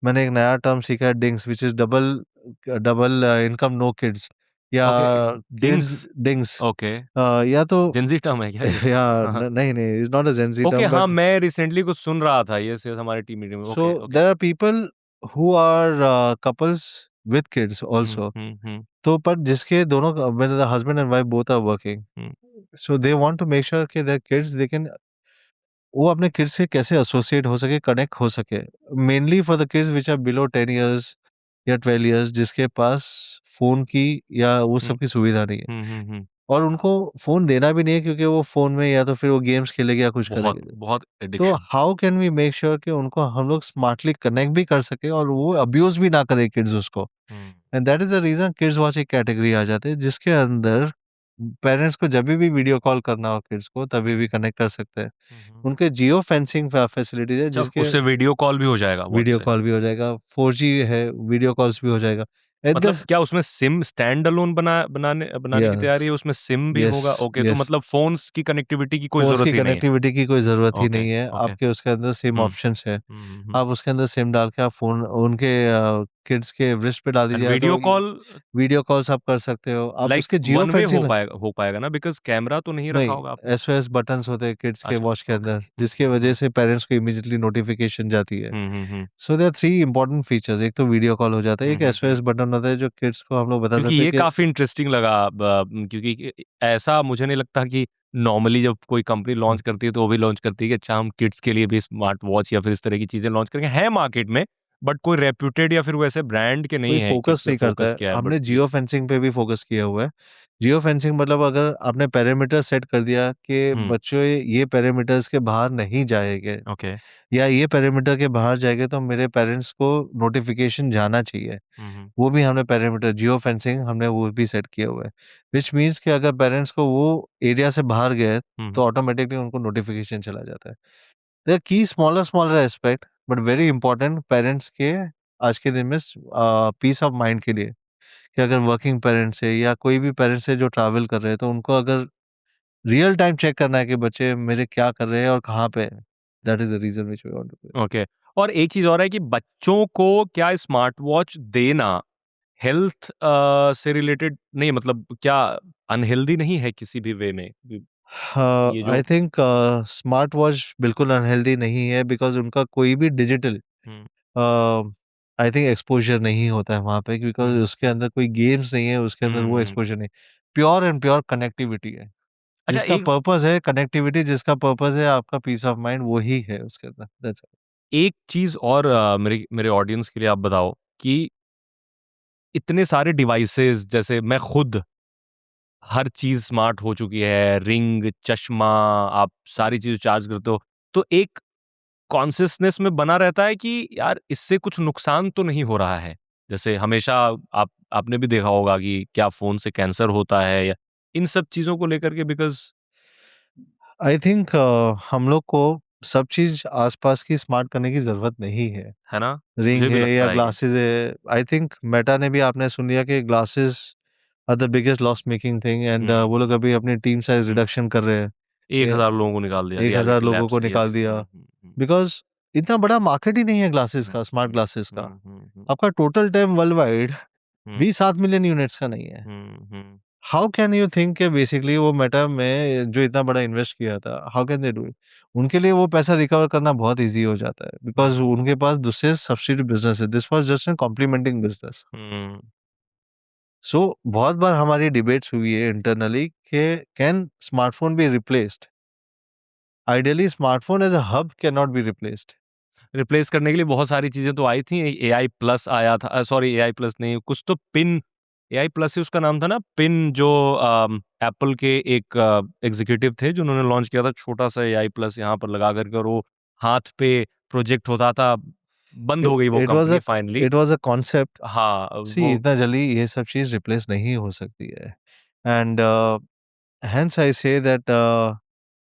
मैंने एक नया टर्म सीखा है, dinks, which is double double income no kids, yeah okay. Kids dinks. Dinks. Okay. या तो जेंजी टर्म है क्या ये? या हाँ, हाँ. नहीं नहीं, is not a Gen Z okay, term, हाँ, बट मैं रिसेंटली कुछ सुन रहा था ये से हमारे टीम मीटिंग में. so okay, okay. there are people who are couples with kids also. हम्म. तो पर जिसके दोनों when the husband and wife both are working, hmm. so they want to make sure कि their kids they can, वो अपने kids से कैसे associate हो सके, कनेक्ट हो सके. Mainly for the kids which are below 10 years या 12 years, जिसके पास फोन की या वो सब हम्म. की सुविधा नहीं है, हम्म. और उनको फोन देना भी नहीं है, क्योंकि वो फोन में या तो फिर वो गेम्स खेलेगा या कुछ बहुत करेगा. बहुत तो addiction. How can we make sure कि उनको हम लोग स्मार्टली कनेक्ट भी कर सके और वो अब्यूज भी ना करे किड्स उसको. Hmm. And that is the reason kids watch एक कैटेगरी आ जाते हैं, जिसके अंदर पेरेंट्स को जब भी वीडियो कॉल करना हो किड्स को, तभी भी कनेक्ट कर सकते हैं. उनके जियो फेंसिंग फैसिलिटीज है, अच्छा, जिसके उससे वीडियो कॉल भी हो जाएगा वॉच वीडियो से? कॉल भी हो जाएगा, 4G है, वीडियो कॉल्स भी हो जाएगा. एट द मतलब क्या उसमें सिम स्टैंड अलोन बनाने की तैयारी यस है? उसमें सिम भी यस होगा? ओके, तो यस. मतलब फोन्स की कनेक्टिविटी की कोई फोन्स की जरूरत ही नहीं है. कनेक्टिविटी की कोई ज़रूरत ही ओके, नहीं है. ओके. आपके उसके अंदर सिम हम्म ऑप्शंस है. हम्म. आप उसके अंदर सिम डाल के आप फ़ोन उनके किड्स के रिस्ट पे डाल एंड दीजिए, वीडियो तो कॉल वीडियो कॉल्स आप कर सकते हो. आप लाइक उसके जियो वन वे फेंसिंग हो पाएगा ना, बिकॉज कैमरा तो नहीं रखा नहीं, होगा आपने? SOS बटन्स होते हैं किड्स के अच्छा, वॉच के ओके. अंदर, जिसकी वजह से पेरेंट्स को इमीडिएटली नोटिफिकेशन जाती है. Hmm. So there are 3 important features. एक तो वीडियो कॉल हो जाता है, एक हम्म. SOS बटन होता है जो किड्स को हम लोग बता क्योंकि सकते हैं ये कि काफी इंटरेस्टिंग लगा, क्योंकि ऐसा मुझे नहीं लगता कि नॉर्मली जब कोई कंपनी लॉन्च करती है तो वो भी लॉन्च करती है कि अच्छा हम किड्स के लिए भी स्मार्ट वॉच या फिर इस तरह की चीजें लॉन्च करेंगे. है मार्केट में, बट कोई रेप्यूटेड या फिर वैसे ब्रांड के नहीं कोई है कि फोकस उस पे नहीं करता फोकस है। किया है, बट हमने जियो फेंसिंग पे भी फोकस किया हुआ है। जियो फेंसिंग मतलब अगर आपने पैरामीटर सेट कर दिया कि बच्चों ये पैरामीटर्स के बाहर नहीं जाएंगे ओके। या ये पैरामीटर के बाहर जाएंगे तो मेरे पेरेंट्स को नोटिफिकेशन जाना चाहिए। वो भी हमने पैरामीटर जियो फेंसिंग हमने वो भी सेट किया हुआ है, विच मीन्स कि अगर पेरेंट्स को वो एरिया से बाहर गए तो ऑटोमेटिकली उनको नोटिफिकेशन चला जाता है। दे की smaller aspect but very important parents के आज के दिन में पीस ऑफ माइंड के लिए, कि अगर वर्किंग पेरेंट्स है या कोई भी पेरेंट्स है जो ट्रैवल कर रहे हैं तो उनको अगर रियल टाइम चेक करना है कि बच्चे मेरे क्या कर रहे हैं और कहाँ पे हैं, that is the reason which we want to. Okay. और एक चीज और है कि बच्चों को क्या स्मार्ट वॉच देना हेल्थ से रिलेटेड नहीं, मतलब क्या अनहेल्दी नहीं है किसी भी वे में? ये जो आई थिंक स्मार्ट वॉच बिल्कुल अनहेल्दी नहीं है, बिकॉज उनका कोई भी digital hmm, I think exposure नहीं होता है वहाँ पे, बिकॉज हम्म, उसके अंदर कोई गेम्स नहीं है, उसके अंदर वो हम्म। एक्सपोजर नहीं, प्योर एंड प्योर कनेक्टिविटी है। अच्छा, जिसका एक पर्पस है कनेक्टिविटी, जिसका पर्पस है आपका पीस ऑफ माइंड, वही है उसके अंदर, दैट्स एक चीज और मेरे मेरे ऑडियंस के लिए आप बताओ कि इतने सारे डिवाइसेस, जैसे मैं खुद, हर चीज स्मार्ट हो चुकी है, रिंग, चश्मा, आप सारी चीज चार्ज करते हो, तो एक कॉन्शियसनेस में बना रहता है कि यार इससे कुछ नुकसान तो नहीं हो रहा है। जैसे हमेशा आपने भी देखा होगा कि क्या फोन से कैंसर होता है, या इन सब चीजों को लेकर के, बिकॉज आई थिंक हम लोग को सब चीज आसपास की स्मार्ट करने की जरूरत नहीं है। है ना, मुझे रिंग भी है या लगता है ये। ग्लासेस है, आई थिंक मेटा ने भी, आपने सुन लिया कि glasses are the biggest loss making thing, and hmm, वो लोग अभी अपनी टीम साइज हम्म। रिडक्शन कर रहे हैं। 1,000 लोगों को निकाल दिया, 1,000 रियलिटी लैब लोगों को से। निकाल यस। दिया, बिकॉज इतना बड़ा मार्केट ही नहीं है ग्लासेस हम्म, का, स्मार्ट हम्म, ग्लासेस का। हम्म, हम्म, आपका टोटल टाइम वर्ल्ड वाइड हम्म, भी 7 मिलियन यूनिट्स का नहीं है। हम्म। हाउ कैन यू थिंक कि बेसिकली वो मेटा में जो इतना बड़ा इन्वेस्ट किया था, how can they do it? उनके लिए वो पैसा रिकवर करना बहुत इजी हो जाता है, बिकॉज हम्म, उनके पास दूसरे सब्सिडी बिजनेस है। This was just an complementing business. Hmm. So बहुत बार हमारी डिबेट्स हुई है इंटरनली कि can smartphone be replaced? Ideally smartphone as a hub can not be replaced. Replace करने के लिए बहुत सारी चीजें तो आई थी। एआई प्लस आया था, सॉरी एआई प्लस नहीं, कुछ तो पिन, एआई प्लस ही उसका नाम था ना, पिन, जो एप्पल के एक एग्जीक्यूटिव थे जिन्होंने लॉन्च किया था, छोटा सा एआई प्लस यहाँ पर लगा करके, और वो हाथ पे प्रोजेक्ट होता था। बंद हो गई वो it was a company finally. It was a concept. हाँ सी, वो। इतना जल्दी ये सब चीज रिप्लेस नहीं हो सकती है, and hence I say that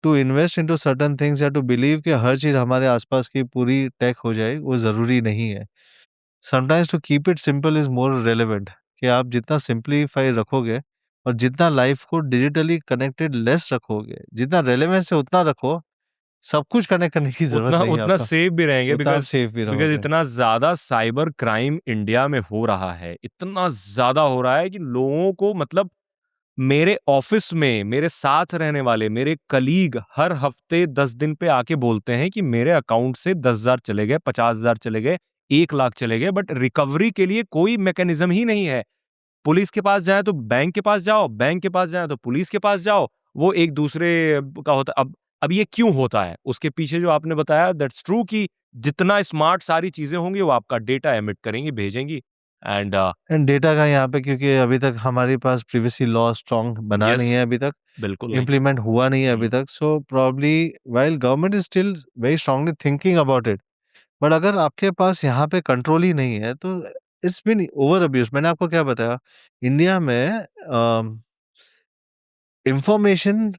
to invest into certain things या to believe कि हर चीज हमारे आसपास की पूरी टेक हो जाए, वो जरूरी नहीं है। Sometimes to keep it simple is more relevant, कि आप जितना सिंप्लीफाई रखोगे और जितना लाइफ को डिजिटली कनेक्टेड लेस रखोगे, जितना रेलेवेंस है उतना रखो, सब कुछ कनेक्ट करने की जरूरत उतना नहीं है उतना आपका, सेफ भी रहेंगे, उतना आप बिकॉज सेफ भी बिकॉज रहोगे। इतना ज्यादा साइबर क्राइम इंडिया में हो रहा है, इतना ज्यादा हो रहा है कि लोगों को, मतलब मेरे ऑफिस में मेरे साथ रहने वाले मेरे कलीग हर हफ्ते 10 दिन पे आके बोलते हैं कि मेरे अकाउंट से 10,000 चले गए, 50,000 चले गए, 1 लाख चले गए, बट रिकवरी के लिए कोई मैकेनिज्म ही नहीं है। पुलिस के पास जाए तो बैंक के पास जाओ, बैंक के पास जाए तो पुलिस के पास जाओ, वो एक दूसरे का होता। अब ये क्यों होता है, उसके पीछे जो आपने बताया, दैट्स ट्रू, कि जितना स्मार्ट सारी चीजें होंगी वो आपका डेटा एमिट करेंगी, भेजेंगी। एंड एंड डेटा का यहाँ पे, क्योंकि अभी तक हमारे पास प्रिवेसी लॉ स्ट्रॉन्ग बना नहीं यस, है, अभी तक बिल्कुल नहीं। इम्प्लीमेंट हुआ नहीं है अभी तक। So probably while government is still very strongly thinking about it, but अगर आपके पास यहाँ पे कंट्रोल ही नहीं है तो इट्स बीन ओवर अब्यूज। मैंने आपको क्या बताया, इंडिया में इंफॉर्मेशन,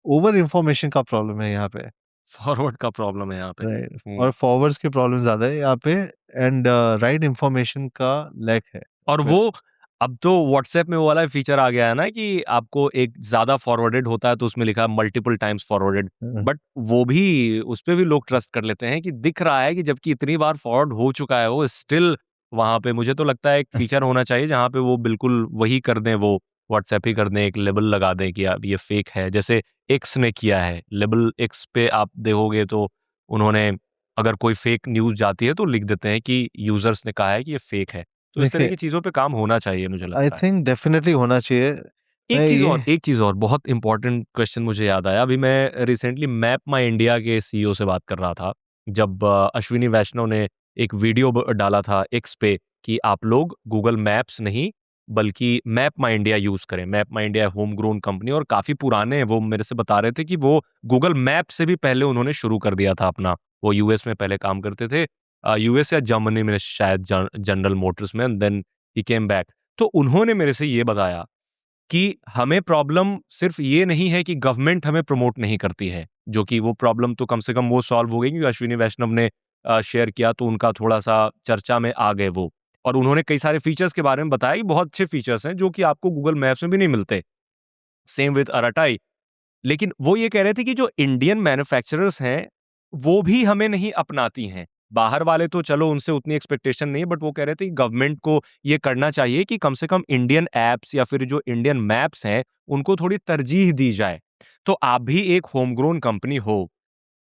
ओवर इंफॉर्मेशन का प्रॉब्लम है यहाँ पे, फॉरवर्ड का प्रॉब्लम है यहाँ पे। राइट, और फॉरवर्ड्स की प्रॉब्लम ज्यादा है यहाँ पे, एंड राइट इंफॉर्मेशन का लैक है। और वो अब तो व्हाट्सएप में वो वाला फीचर आ गया है ना कि आपको एक ज्यादा फॉरवर्डेड होता है तो उसमें लिखा है मल्टीपल टाइम्स फॉरवर्डेड, बट वो भी, उस पे भी लोग ट्रस्ट कर लेते हैं कि दिख रहा है, कि जबकि इतनी बार फॉरवर्ड हो चुका है वो स्टिल वहां पे। मुझे तो लगता है एक फीचर होना चाहिए जहां पे वो बिल्कुल वही कर दें, वो व्हाट्सएप ही कर दें, एक लेबल लगा दें कि अब ये फेक है, जैसे एक्स ने किया है। लेबल एक्स पे आप देखोगे तो उन्होंने, अगर कोई फेक न्यूज जाती है तो लिख देते हैं कि यूजर्स ने कहा है कि ये फेक है। तो इस तरह देखिए, की चीज़ों पे काम होना चाहिए, मुझे आई लगता है। थिंक डेफिनेटली होना चाहिए। मैं ये एक चीज़ और बहुत इंपॉर्टेंट क्वेश्चन मुझे याद आया। अभी मैं रिसेंटली मैप माई इंडिया के सीईओ से बात कर रहा था, जब अश्विनी वैष्णव ने एक वीडियो डाला था एक्स पे कि आप लोग गूगल मैप्स नहीं बल्कि मैप माई इंडिया यूज करें। मैप माई इंडिया होम ग्रोन कंपनी और काफी पुराने हैं। वो मेरे से बता रहे थे कि वो गूगल मैप से भी पहले उन्होंने शुरू कर दिया था अपना। वो यूएस में पहले काम करते थे, यूएस या जर्मनी में शायद, जनरल मोटर्स में, देन ही केम बैक। तो उन्होंने मेरे से ये बताया कि हमें प्रॉब्लम सिर्फ ये नहीं है कि गवर्नमेंट हमें प्रमोट नहीं करती है, जो कि वो प्रॉब्लम तो कम से कम वो सॉल्व हो गई क्योंकि अश्विनी वैष्णव ने शेयर किया तो उनका थोड़ा-सा चर्चा में आ गए वो। और उन्होंने कई सारे फीचर्स के बारे में बताया कि बहुत अच्छे फीचर्स हैं जो कि आपको गूगल मैप्स में भी नहीं मिलते। Same with Arattai. लेकिन वो ये कह रहे थे कि जो इंडियन मैन्युफैक्चरर्स हैं, वो भी हमें नहीं अपनाती हैं। बाहर वाले तो चलो उनसे उतनी एक्सपेक्टेशन नहीं है, बट वो कह रहे थे कि गवर्नमेंट को ये करना चाहिए कि कम से कम इंडियन ऐप्स या फिर जो इंडियन मैप्स हैं, उनको थोड़ी तरजीह दी जाए। तो आप भी एक होम ग्रोन कंपनी हो,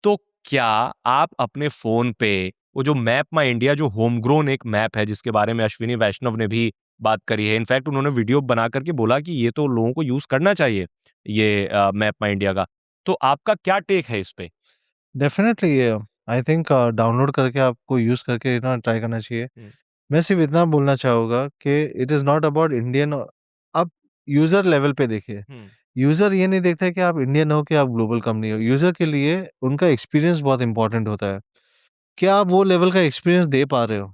तो क्या आप अपने फ़ोन पे वो जो मैप माई इंडिया जो होम ग्रोन एक मैप है जिसके बारे में अश्विनी वैष्णव ने भी बात करी है, इनफैक्ट उन्होंने वीडियो बना करके बोला कि ये तो लोगों को यूज़ करना चाहिए, ये मैप माई इंडिया का। तो आपका क्या टेक है इस पे? डेफिनेटली ये आई थिंक डाउनलोड करके आपको यूज़ करके ना ट्राई करना चाहिए। हुँ, मैं सिर्फ इतना बोलना चाहूँगा कि it is not about Indian. आप यूज़र लेवल पे देखिए। हुँ, यूज़र ये नहीं देखता है कि आप इंडियन हो कि आप ग्लोबल कंपनी हो। यूज़र के लिए उनका एक्सपीरियंस बहुत इंपॉर्टेंट होता है। क्या आप वो लेवल का एक्सपीरियंस दे पा रहे हो?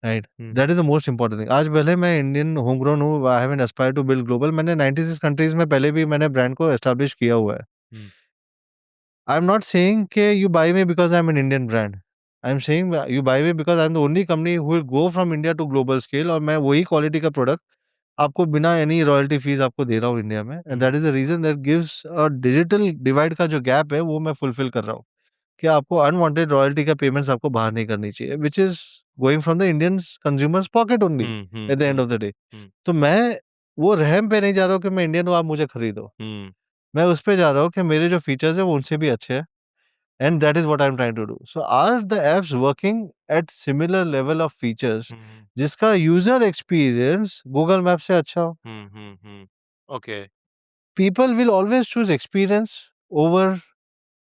Right? Hmm, that is the most important thing. आज भले मैं इंडियन होम ग्रोन हूँ, I haven't aspired to build global. मैंने 96 कंट्रीज़ में पहले भी मैंने ब्रांड को एस्टेब्लिश किया हुआ है। Hmm, I am not saying कि you buy me because I am an Indian brand. I am saying you buy me because I am the only company who will go from India to global scale, और मैं वही quality का product आपको बिना any royalty fees आपको दे रहा हूँ India में, and hmm, that is the reason that gives a digital divide का जो गैप है वो मैं फुलफिल कर रहा हूँ। कि आपको अनवांटेड रॉयल्टी का पेमेंट्स आपको बाहर नहीं करनी चाहिए, which is going from the Indians consumers pocket only hmm, hmm, at the end hmm, of the day. Hmm, तो मैं वो रहम पे नहीं जा रहा हूँ कि मैं इंडियन हूँ आप मुझे खरीदो। हुँ, मैं उस पे जा रहा हूँ कि मेरे जो फीचर्स हैं वो उनसे भी अच्छे हैं, and that is what I am trying to do. So are the apps working at similar level of features hmm, जिसका यूज़र एक्सपीरियंस गूगल मैप से अच्छा हो? Hmm, hmm, hmm. Okay. People will always choose experience over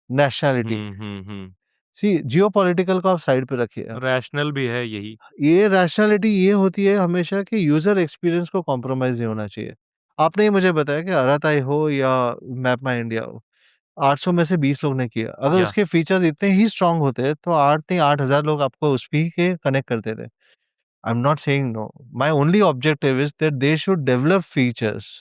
nationality. Hmm, hmm, hmm. See geopolitical को आप side पे रखिए आप। Rational भी है यही। ये रैशनैलिटी ये होती है हमेशा कि यूज़र एक्सपीरियंस को कॉम्प्रोमाइज़ नहीं होना चाहिए। आपने ही मुझे बताया कि अराताई हो या मैप माई इंडिया हो, 800 में से 20 लोग ने किया। अगर या उसके फीचर्स इतने ही स्ट्रॉन्ग होते तो 8 नहीं 8000 लोग आपको उस पे ही के कनेक्ट करते थे। I am not saying no. My only objective is that they should develop features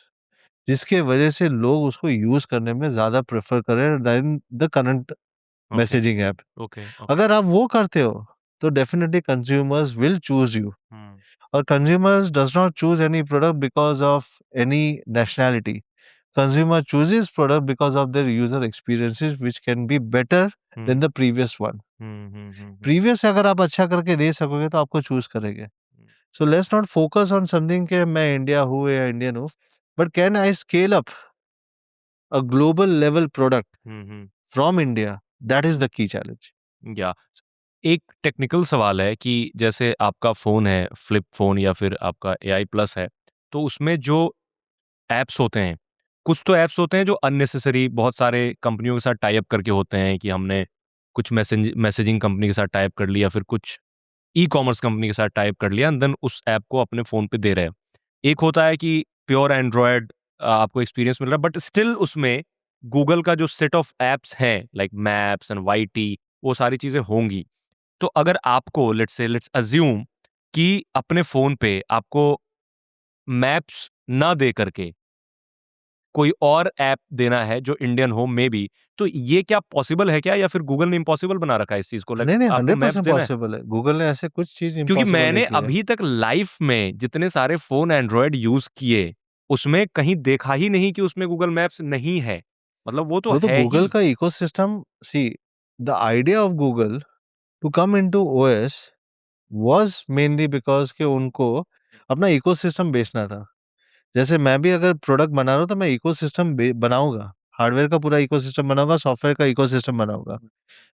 जिसके वजह से लोग उसको यूज़ करने में ज़्यादा प्रेफ़र करें then the current okay, messaging app. Okay, okay. अगर आप वो करते हो, तो definitely consumers will choose you. Hmm, और consumers does not choose any product because of any nationality. Consumer chooses product because of their user experiences which can be better hmm, than the previous one. Hmm, hmm, hmm, hmm, Previous अगर आप अच्छा करके दे सकोगे तो आपको choose करेंगे। हुँ, So let's not focus on something कि मैं इंडिया हूँ या इंडियन हूँ, but can I scale up a global level product hmm, hmm. from India? That is the key challenge. या एक टेक्निकल सवाल है कि जैसे आपका फ़ोन है, फ्लिप फ़ोन या फिर आपका एआई प्लस है, तो उसमें जो ऐप्स होते हैं, कुछ तो ऐप्स होते हैं जो अननेसेसरी बहुत सारे कंपनियों के साथ टाई अप करके होते हैं कि हमने कुछ मैसेजिंग कंपनी के साथ टाई अप कर लिया, फिर कुछ ई-कॉमर्स कंपनी के साथ टाई अप कर लिया एंड देन उस ऐप को अपने फ़ोन पे दे रहे हैं। एक होता है कि प्योर एंड्रॉयड आपको एक्सपीरियंस मिल रहा है, बट स्टिल उसमें गूगल का जो सेट ऑफ ऐप्स हैं लाइक मैप्स एंड वाईटी, वो सारी चीज़ें होंगी। तो अगर आपको लेट्स अज्यूम कि अपने फ़ोन पे आपको मैप्स ना दे करके कोई और ऐप देना है जो इंडियन हो मे बी, तो ये क्या पॉसिबल है क्या या फिर गूगल ने इम्पॉसिबल बना रखा है इस चीज़ को? लाइक नहीं, नहीं आपको मैप्स 100% देना है? पॉसिबल है। गूगल ने ऐसे कुछ चीज़ क्योंकि इम्पॉसिबल नहीं मैंने की है। अभी तक लाइफ में जितने सारे फ़ोन एंड्रॉयड यूज़ किए, उसमें कहीं देखा ही नहीं कि उसमें गूगल मैप्स नहीं है। मतलब वो तो वो तो है गूगल ही। का ecosystem. See the idea of Google to come into OS was mainly because कि उनको अपना इकोसिस्टम बेचना था। जैसे मैं भी अगर प्रोडक्ट बना रहा हूँ तो मैं इकोसिस्टम बे बनाऊँगा। हार्डवेयर का पूरा इकोसिस्टम बना होगा, सॉफ्टवेयर का इकोसिस्टम बना होगा।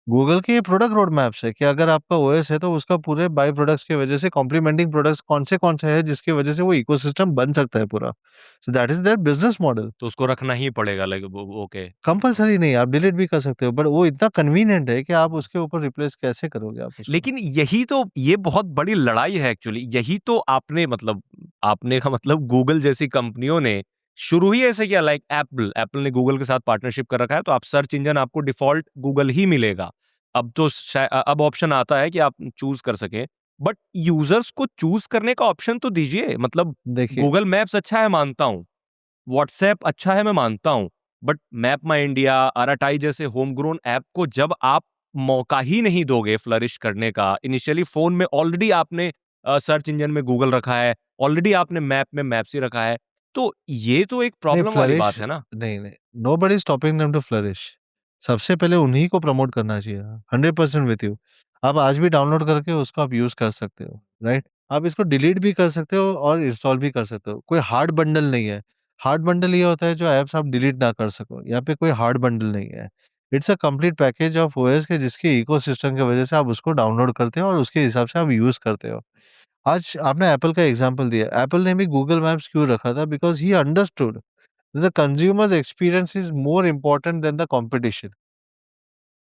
गूगल के ये प्रोडक्ट रोड मैप्स है कि अगर आपका ओएस है तो उसका पूरे बाय प्रोडक्ट्स की वजह से कॉम्प्लीमेंटिंग प्रोडक्ट्स कौन से हैं जिसकी वजह से वो इकोसिस्टम बन सकता है पूरा। सो that is their business model. तो उसको रखना ही पड़ेगा, लाइक ओके। कंपल्सरी नहीं, आप डिलीट भी कर सकते हो, बट वो इतना कन्वीनियंट है कि आप उसके ऊपर रिप्लेस कैसे करोगे आप उसको। लेकिन यही तो, ये बहुत बड़ी लड़ाई है एक्चुअली। यही तो आपने मतलब, आपने का मतलब गूगल जैसी कंपनियों ने शुरू ही ऐसे किया। लाइक एप्पल ने गूगल के साथ पार्टनरशिप कर रखा है, तो आप सर्च इंजन आपको डिफॉल्ट गूगल ही मिलेगा। अब तो अब ऑप्शन आता है कि आप चूज कर सकें, बट यूजर्स को चूज करने का ऑप्शन तो दीजिए। मतलब देखिए, गूगल मैप्स अच्छा है, मानता हूं, व्हाट्सएप अच्छा है, मैं मानता हूं, बट मैप माई इंडिया, आराटाई जैसे होम ग्रोन ऐप को जब आप मौका ही नहीं दोगे फ्लरिश करने का, इनिशियली फोन में ऑलरेडी आपने सर्च इंजन में गूगल रखा है, ऑलरेडी आपने मैप में मैप्स ही रखा है, तो ये तो एक नहीं प्रॉब्लम वाली फ्लरिश, बात है ना। नहीं, nobody is stopping them to flourish. सबसे पहले उन्हीं को प्रमोट करना चाहिए। 100% विथ यू। आप आज भी डाउनलोड करके उसको आप यूज कर सकते हो, राइट? आप इसको डिलीट भी कर सकते हो और इंस्टॉल भी कर सकते हो। कोई हार्ड बंडल नहीं है। हार्ड बंडल ये होता है जो ऐप्स आप डिलीट ना कर सको। यहाँ पे कोई हार्ड बंडल नहीं है। It's a complete package of OS के जिसके इकोसिस्टम की वजह से आप उसको डाउनलोड करते हो और उसके हिसाब से आप यूज करते हो। आज आपने एप्पल का एग्जांपल दिया। एप्पल ने भी गूगल मैप्स क्यों रखा था? Because he understood the consumers experience is more important then the competition,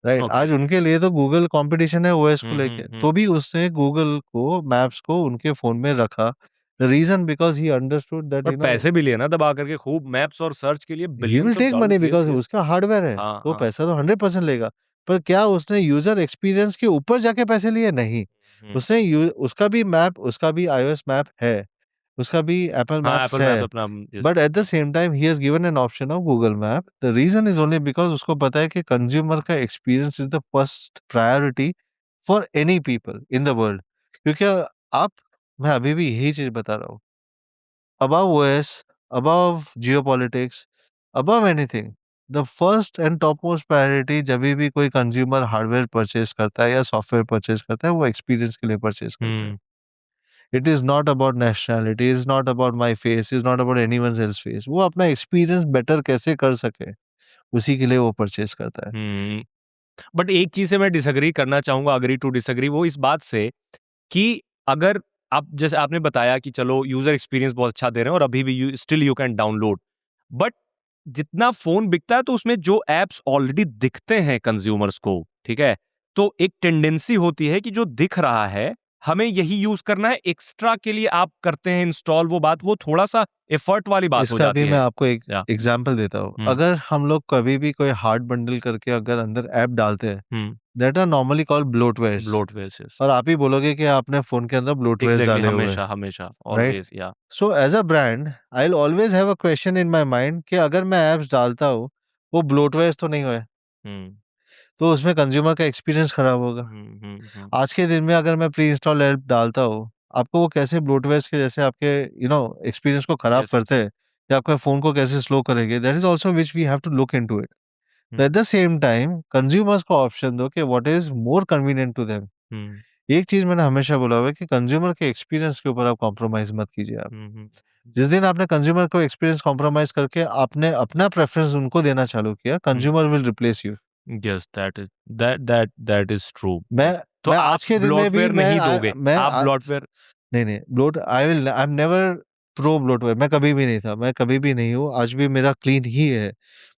right? Okay. आज उनके लिए तो गूगल कंपटीशन है ओएस को लेके, हम्म। तो भी उसने गूगल को मैप्स को उनके फोन में रखा। The reason because he understood that और पैसे भी लिए ना दबा करके खूब, मैप्स और सर्च के लिए he will billions of tech money dollars. Yes because yes. उसका हार्डवेयर है, हाँ तो हाँ। पैसा तो 100% लेगा। पर क्या उसने यूजर एक्सपीरियंस के ऊपर जाके पैसे लिए? नहीं। हम्म। उसने उसका भी मैप, उसका भी iOS मैप है, उसका भी एप्पल हाँ, मैप्स एप्पल मैप है। अपना। Yes. But at the same time he has given an option of Google map. The reason is only because उसको पता है कि कंज्यूमर का experience is the first priority for any people in the world. क्योंकि आप, मैं अभी भी यही चीज बता रहा हूँ, above OS, above geopolitics, above anything, the first and topmost priority जब भी कोई कंज्यूमर हार्डवेयर परचेज करता है या सॉफ्टवेयर परचेज करता है, वो एक्सपीरियंस के लिए परचेज करता है। Hmm. It is not about nationality, it is not about my face, is not about anyone else face. वो अपना एक्सपीरियंस बेटर कैसे कर सके, उसी के लिए वो परचेज करता है। हम्म। बट एक चीज से मैं डिसएग्री करना चाहूंगा, अग्री टू डिसएग्री, वो इस बात से कि अगर आप, जैसे आपने बताया कि चलो यूजर एक्सपीरियंस बहुत अच्छा दे रहे हैं और अभी भी still you can download, but जितना फोन बिकता है तो उसमें जो एप्स ऑलरेडी दिखते हैं कंज्यूमर्स को, ठीक है, तो एक टेंडेंसी होती है कि जो दिख रहा है हमें यही यूज करना है, एक्स्ट्रा के लिए आप करते हैं इंस्टॉल, वो बात, वो थोड़ा सा एफर्ट वाली बात हो इसका भी जाती मैं है। आपको एक या। एग्जाम्पल देता हूँ। हम्म। अगर हम लोग कभी भी कोई हार्ड बंडल करके अगर अंदर ऐप डालते हैं, hmm. That are normally called bloatwares. Bloatware. और आप ही बोलोगे कि आपने फ़ोन के अंदर ब्लोटवेयर्स एग्जैक्टली, डाले हुए हैं, हमेशा हमेशा राइट? ऑलवेज, या। So as a brand I will always have a question in my mind कि अगर मैं ऐप्स डालता हूँ, वो ब्लोटवेयर्स तो नहीं हुए? हम्म। तो उसमें कंज़्यूमर का एक्सपीरियंस खराब होगा। हम्म। आज के दिन में अगर मैं प्री इंस्टॉल ऐप डालता हूँ, आपको वो कैसे ब्लोटवेयर्स के जैसे आपके एक्सपीरियंस को खराब यस करते यस। हैं या आपके फ़ोन को कैसे स्लो करेंगे, that is also which we have to look into it. तो at the same time consumers को ऑप्शन दो कि what is more convenient to them. Hmm. एक चीज़ मैंने हमेशा बोला हुआ है कि कंज़्यूमर के एक्सपीरियंस के ऊपर आप कॉम्प्रोमाइज़ मत कीजिए आप। हम्म। जिस दिन आपने कंज़्यूमर को एक्सपीरियंस कॉम्प्रोमाइज़ करके आपने अपना प्रेफ़रेंस उनको देना चालू किया, consumer will replace you. Yes, that is true. मैं तो मैं आप आज के दिन में भी ब्लॉटवेयर नहीं दोगे, आप ब्लॉटवेयर। नहीं, नहीं, I am never pro bloatware. मैं कभी भी नहीं था, मैं कभी भी नहीं हूँ, आज भी मेरा क्लीन ही है।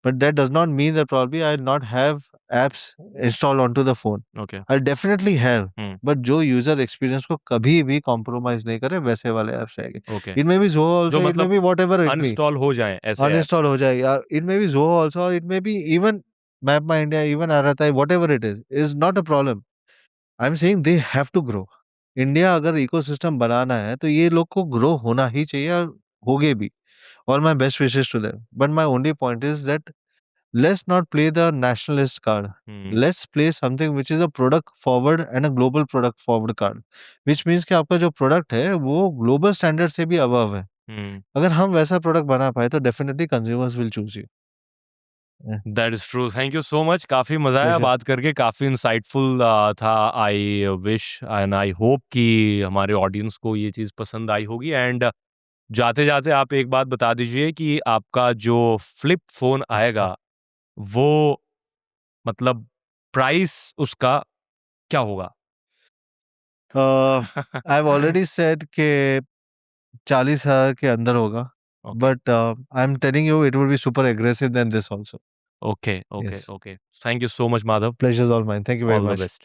But that does not mean that probably I will not have apps installed onto the phone. Okay. I definitely have, hmm. But जो यूज़र एक्सपीरियंस को कभी भी कॉम्प्रोमाइज़ नहीं करे, वैसे वाले ऐप्स रहेंगे। Okay. It may be Zoho जो ऑल्सो, इट मे मतलब be whatever it be, uninstall हो जाएं ऐसे ऐप। अनइंस्टॉल हो जाए, या it may be Zoho also, और it may be even MapmyIndia, even Arattai, whatever it is not a problem. I am saying they have to grow. India अगर ecosystem बनाना है तो ये लोग को ग्रो होना ही चाहिए और होगे भी। All my best wishes to them. But my only point is that let's not play the nationalist card. Hmm. Let's play something which is a product forward and a global product forward card, which means कि आपका जो product है वो global standard से भी above है। हम्म। अगर हम वैसा प्रोडक्ट बना पाए तो definitely consumers will choose you. That is true. Thank you so much, काफी मजा आया प्लेजर। बात करके, काफी इंसाइटफुल था। I wish and I hope कि हमारे ऑडियंस को ये चीज पसंद आई होगी। एंड जाते जाते आप एक बात बता दीजिए कि आपका जो फ्लिप फोन आएगा वो मतलब प्राइस उसका क्या होगा? आई हैव ऑलरेडी सेड के 40,000 के अंदर होगा, Okay. but I am telling you it will be super aggressive then this also. Okay, okay, Yes. okay. Thank you so much, Madhav. Pleasure is all mine. Thank you very All the much. best.